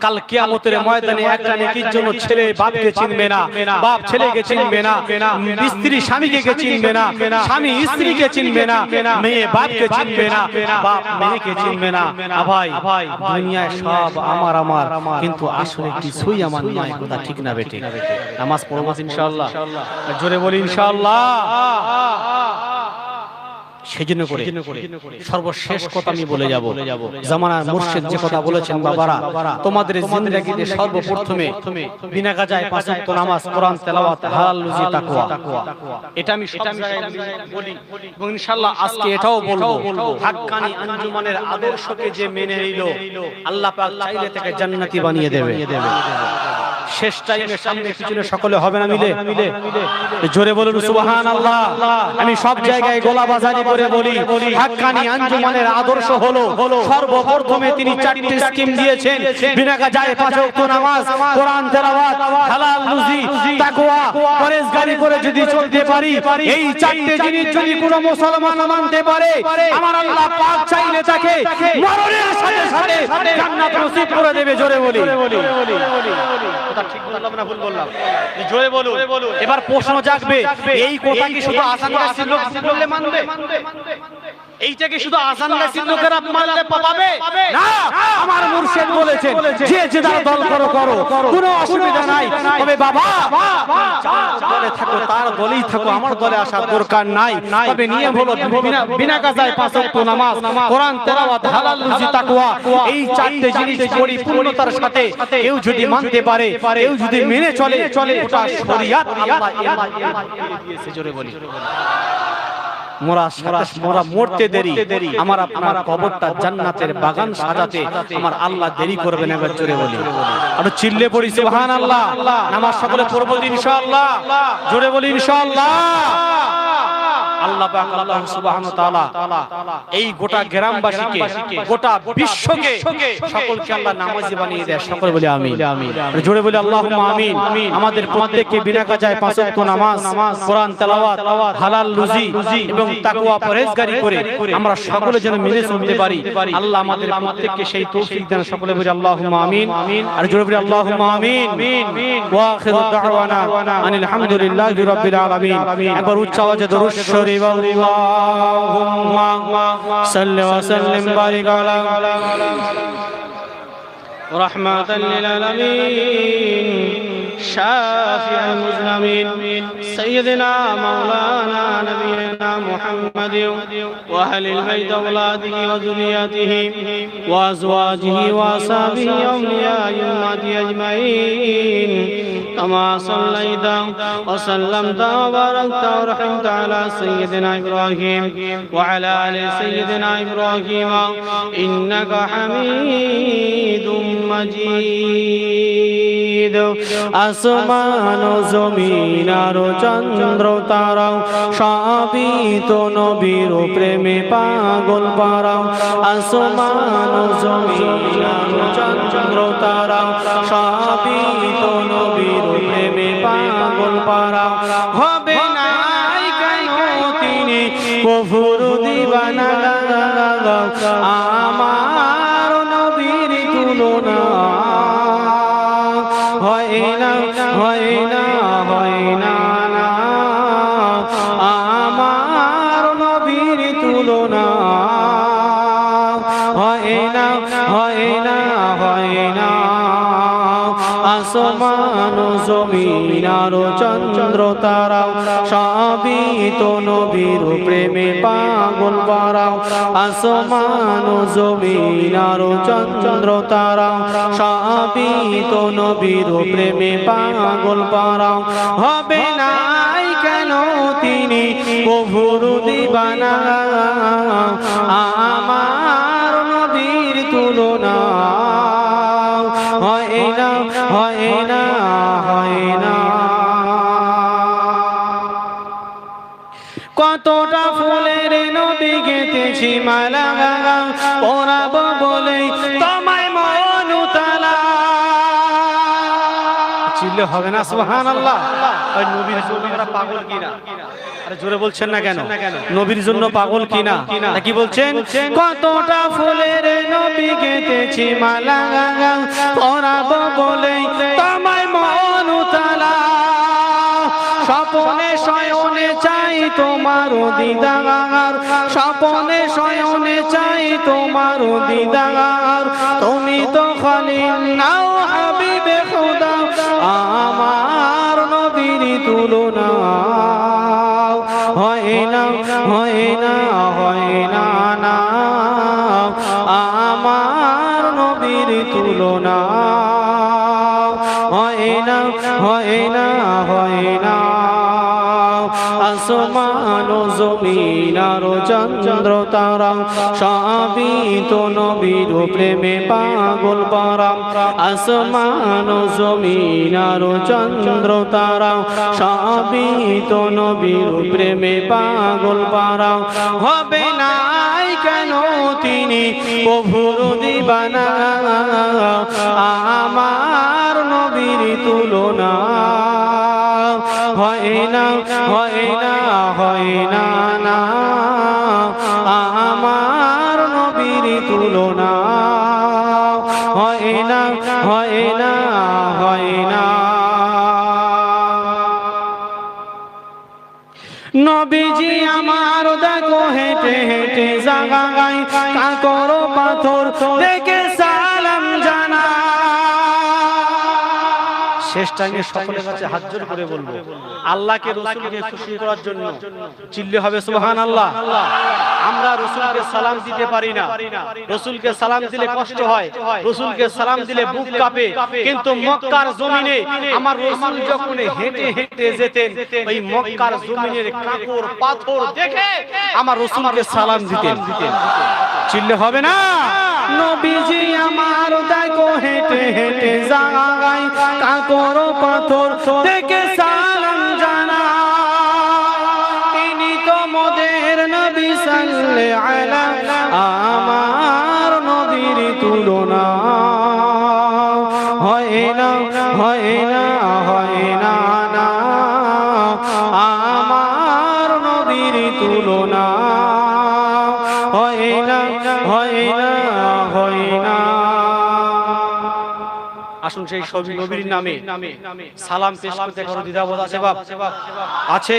কাল কিয়ামতের ময়দানে একটা নেকির জন্য ছেলে বাপকে চিনবে না, বাপ ছেলেকে চিনবে না, স্ত্রী স্বামীকে চিনবে না, স্বামী স্ত্রীকে চিনবে না, মেয়ে বাপকে চিনবে না, বাপ মেয়েকে চিনবে না। ভাই দুনিয়ায় সব আমার আমার, কিন্তু আসলে কিছুই আমার নয়। কথা ঠিক না বেটে? নামাজ পড়ব ইনশাআল্লাহ, জোরে বলি ইনশাআল্লাহ। সেজন্য করে সর্বশেষ কথা আমি বলে যাব, জামানার মুর্শিদ যে কথা বলেছেন বাবারা, তোমাদের জিন্দেগিতে সর্বপ্রথমে বিনা গাজায় পাঁচ ওয়াক্ত নামাজ, কোরআন তেলাওয়াত, হালাল রুজি, তাকওয়া। এটা আমি সব জায়গায় বলি এবং ইনশাআল্লাহ আজকে এটাও বলবো। হাক্কানি আঞ্জুমানের আদর্শকে যে মেনে নিল, আল্লাহ পাক চাইলে তাকে জান্নাতি বানিয়ে দেবে। শেষ টাইমে সামনে পিছনে সকলে হবে না মিলে? জোরে বলুন সুবহানাল্লাহ। আমি সব জায়গায় গোলাবাজারি করে বলি, হাক্কানি আঞ্জুমানের আদর্শ হলো সর্বপ্রথমে তিনি চারটি স্কিম দিয়েছেন, বিনা গাজায় পাঁচ ওয়াক্ত নামাজ, কোরআন তেলাওয়াত, হালাল রুজি, তাকওয়া, পরহেজগারি করে যদি চলতে পারি, এই চারটে জিনিস যদি কোনো মুসলমান মানতে পারে, আমার আল্লাহ পাক চাইলে তাকে মরণের সাথে সাথে জান্নাত নসিব করে দেবে। জোরে বলি, কথা ঠিক বললাম না ভুল বললাম? জোরে বলুন। এবার প্রশ্ন জাগবে, এই কথা কি শুধু আসান গাছির লোক বললে মানবে? এইটা কি শুধু আসান গাছির লোকেরা মানলে পাবে না? আমার মুর্শিদ বলেছেন, যে যে যার দল করো করো, কোনো অসুবিধা নাই। তবে বাবা, যার দলে থাকো তার দলেই থাকো, আমার দলে আসার দরকার নাই। তবে নিয়ম হলো বিনা কাজায় 5 ওয়াক্ত নামাজ, কোরআন তেলাওয়াত, হালাল রুজি, তাকওয়া, এই চারটি জিনিস পরিপূর্ণতার সাথে কেউ যদি মানতে পারে, কেউ যদি মেনে চলে, ওটা শরীয়ত আল্লাহ দিয়েছে। জোরে বলি, মোরা মরতে দেরি, আমার আপনার কবরটা জান্নাতের বাগান সাজাতে আমার আল্লাহ দেরি করবেন। এবার জোরে বলি, আর চিল্লে পড়ি সুবহানাল্লাহ। নামাজ সকলে পড়ব ইনশাআল্লাহ। জোরে বলি ইনশাআল্লাহ। আল্লাহ পাক আল্লাহ সুবহানাহু ওয়া তাআলা এই গোটা গ্রামবাসীকে, গোটা বিশ্বকে, সকলকে আল্লাহ নামাজি বানিয়ে দেয়। সকলে বলি আমিন। জোরে বলি আল্লাহুম্মা আমিন। আমাদের প্রত্যেককে বিনা কাজায় 5 ওয়াক্ত নামাজ, কোরআন তেলাওয়াত, হালাল রুজি এবং তাকওয়া পরহেজগারি করে আমরা সকলে যেন মেনে চলতে পারি। আল্লাহ আমাদের প্রত্যেককে সেই তৌফিক দেন। সকলে বলি আল্লাহুম্মা আমিন। আর জোরে বলি আল্লাহুম্মা আমিন। ওয়া আখিরু দাওয়ানা আনিল হামদুলিল্লাহি রাব্বিল আলামিন। একবার উচ্চ আওয়াজে দরুদ শরীফ, আল্লাহুম্মা সাল্লি ওয়া সাল্লিম বারিক আলা রাহমাতাল লিল আলামিন شافع المذنبين سيدنا مولانا نبينا محمد وأهل البيت أولاده وذريته وأزواجه وأصحابه أولياء أمته أجمعين كما صليت وسلمت وباركت ورحمت على سيدنا إبراهيم وعلى آل سيدنا إبراهيم إنك حميد مجيد। আসমান ও জমিন আর চন্দ্র তারাও সবই তো নবীর প্রেমে পাগল পারাও। আসমান ও জমিন আর চন্দ্র তারাও সবই তো নবীর প্রেমে পাগল পারাও। হবে না কেন তিনি কফুর দিবানা, আমার নবীর তুলনা হয় না, হয় না, হয় না, আমার নবীর তুলনা হয় না, হয় না, হয় না। আসমান ও জমিন আর চন্দ্র তারাও সবই তো নবীর প্রেমে পাগল পারাও। আসমান ও জমিন আর চন্দ্র তারাও সবই তো নবীর প্রেমে পাগল পারাও। হবে না কেন তিনি কফুর দিবানা, আমার নবীর তুলনা হয় না, হয় না, হয় না। কতটা ফুলের নবী গেঁথেছি মালা, পরাবো বলে তোমায় মন উতালা। চিল্লে হবে না সুবহানাল্লাহ? ওই নবীর জন্য আমরা পাগল কিনা? আরে জোরে বলছেন না কেন? নবীর জন্য পাগল কিনা? কি বলছেন? কতটা ফুলের নবী গেঁথেছি মালা, পরাবো বলে তোমায় মন উতালা। স্বপনে শয়নে চাই তোমার দিদার, স্বপনে শয়নে চাই তোমার দিদার। তুমি তো খলিল নাও হাবিবে খোদা, আমার নবীর তুলনা হয় না, হয় না, হয় না, না। আমার নবীর তুলনা হয় না, হয় না, হয় না। আসমান ও জমিন আর চন্দ্র তারা সবই তো নবীর প্রেমে পাগল পারা। আসমান ও জমিন আর চন্দ্র তারা সবই তো নবীর প্রেমে পাগল পারা। হবে না কেন তিনি কফুর দিবানা, আমার নবীর তুলনা হয় না হয় না হয় না না আমার নবীর তুলনা হয় না হয় না হয় না নবীজি আমার দেখো হেঁটে হেঁটে জাগায় কাকর পাথর দেখে সালাম জানা শেষ টাইমে সকলের কাছে হাত জোড় করে বলবো আল্লাহকে রাসূলকে খুশি করার জন্য চিল্লে হবে সুবহানাল্লাহ। আমরা রাসূলকে সালাম দিতে পারি না, রাসূলকে সালাম দিলে কষ্ট হয়, রাসূলকে সালাম দিলে বুক কাঁপে, কিন্তু মক্কার জমিনে আমার রাসূল যখন হেঁটে হেঁটে যেতেন ওই মক্কার জমিনের কাকর পাথর দেখে আমার রাসূলকে সালাম দিতেন। চিল্লে হবে না? নবীজি আমার দেখো হেঁটে হেঁটে জাগায় কাকর পাথর দেখে সালাম জানা তিনি তো মোদের নবী সাল্লাল্লাহু আলাইহি আমার নবীর তুলনা হয় না হয় না হয় না না আমার নবীর তুলনা হয় না হয় না হয় না। আসুন সেই সবই নবীর নামে সালাম পেশ করতে কারো দ্বিধাবোধ আছে বাপ? আছে?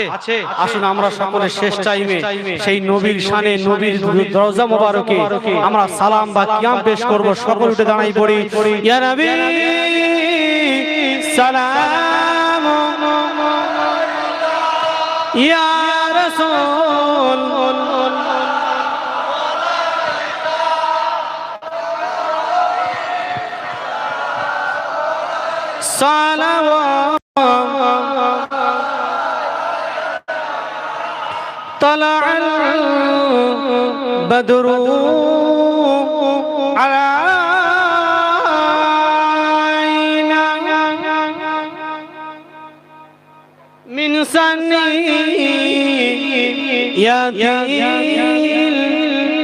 আসুন আমরা সকলে শেষ টাইমে সেই নবীর শানে নবীর দরজা মোবারকে আমরা সালাম বা কিয়াম পেশ করব। সকল উঠে দাঁড়াই পড়ি ইয়া নবী সালাম ইয়া রাসূল صلوات طلع البدر علينا من ثنيات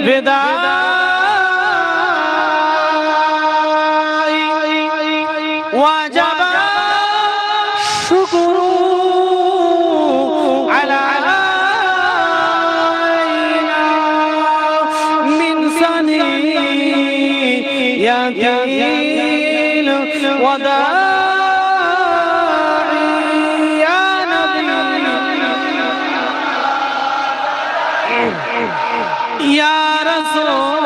الوداع وجب الشكر علينا من ثنيات الوداع يا نبي يا رسول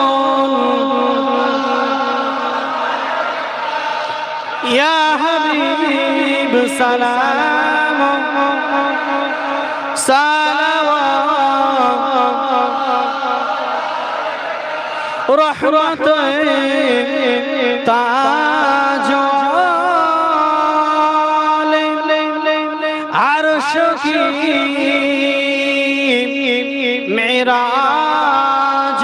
يا حبيب سلام صلوات رحمت تاج عرش کی معراج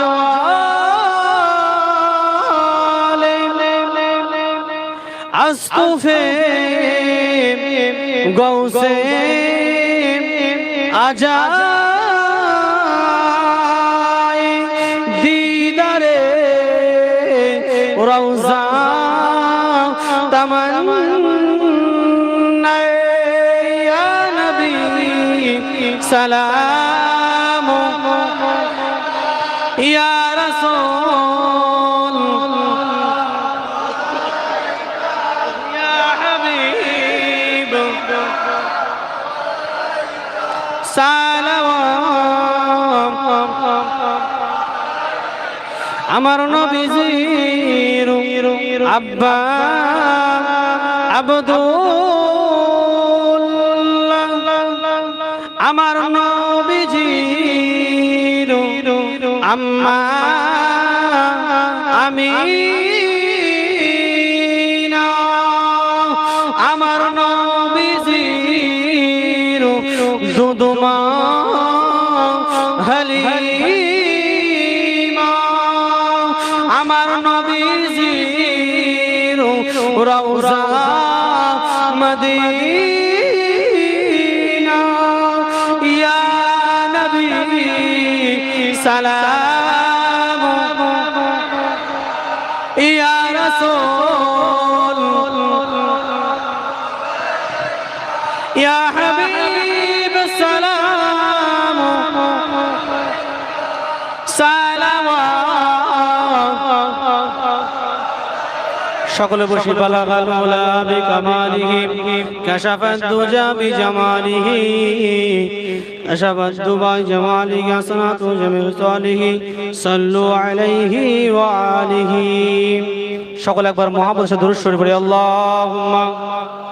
আস্তফে গৌসে আজাই দিদারে রওজা তামান্না ইয়া নবী সালাম ইয়া রাসূল আমার নবীজির আব্বা আব্দুল্লাহ আমার নবীজির আম্মা আমিনা আমার নবীজির দুদমা হালিমা আমার নবীজির রওজা মদিনা ইয়া নবী সালাম ইয়া রাসূল ইয়া হাবিব সালাম সকলে বসি বালাগাল মাওলা বিকামালিহি কাশাফাত দুজা বিজামালিহি কাশাফাত দুবা জামালিহি হাসানাতু জামি সালিহি সাল্লু আলাইহি ওয়া আলিহি সকলে একবার মুহাম্মদ সাল্লাল্লাহু আলাইহি ওয়া সাল্লাম আল্লাহুম্মা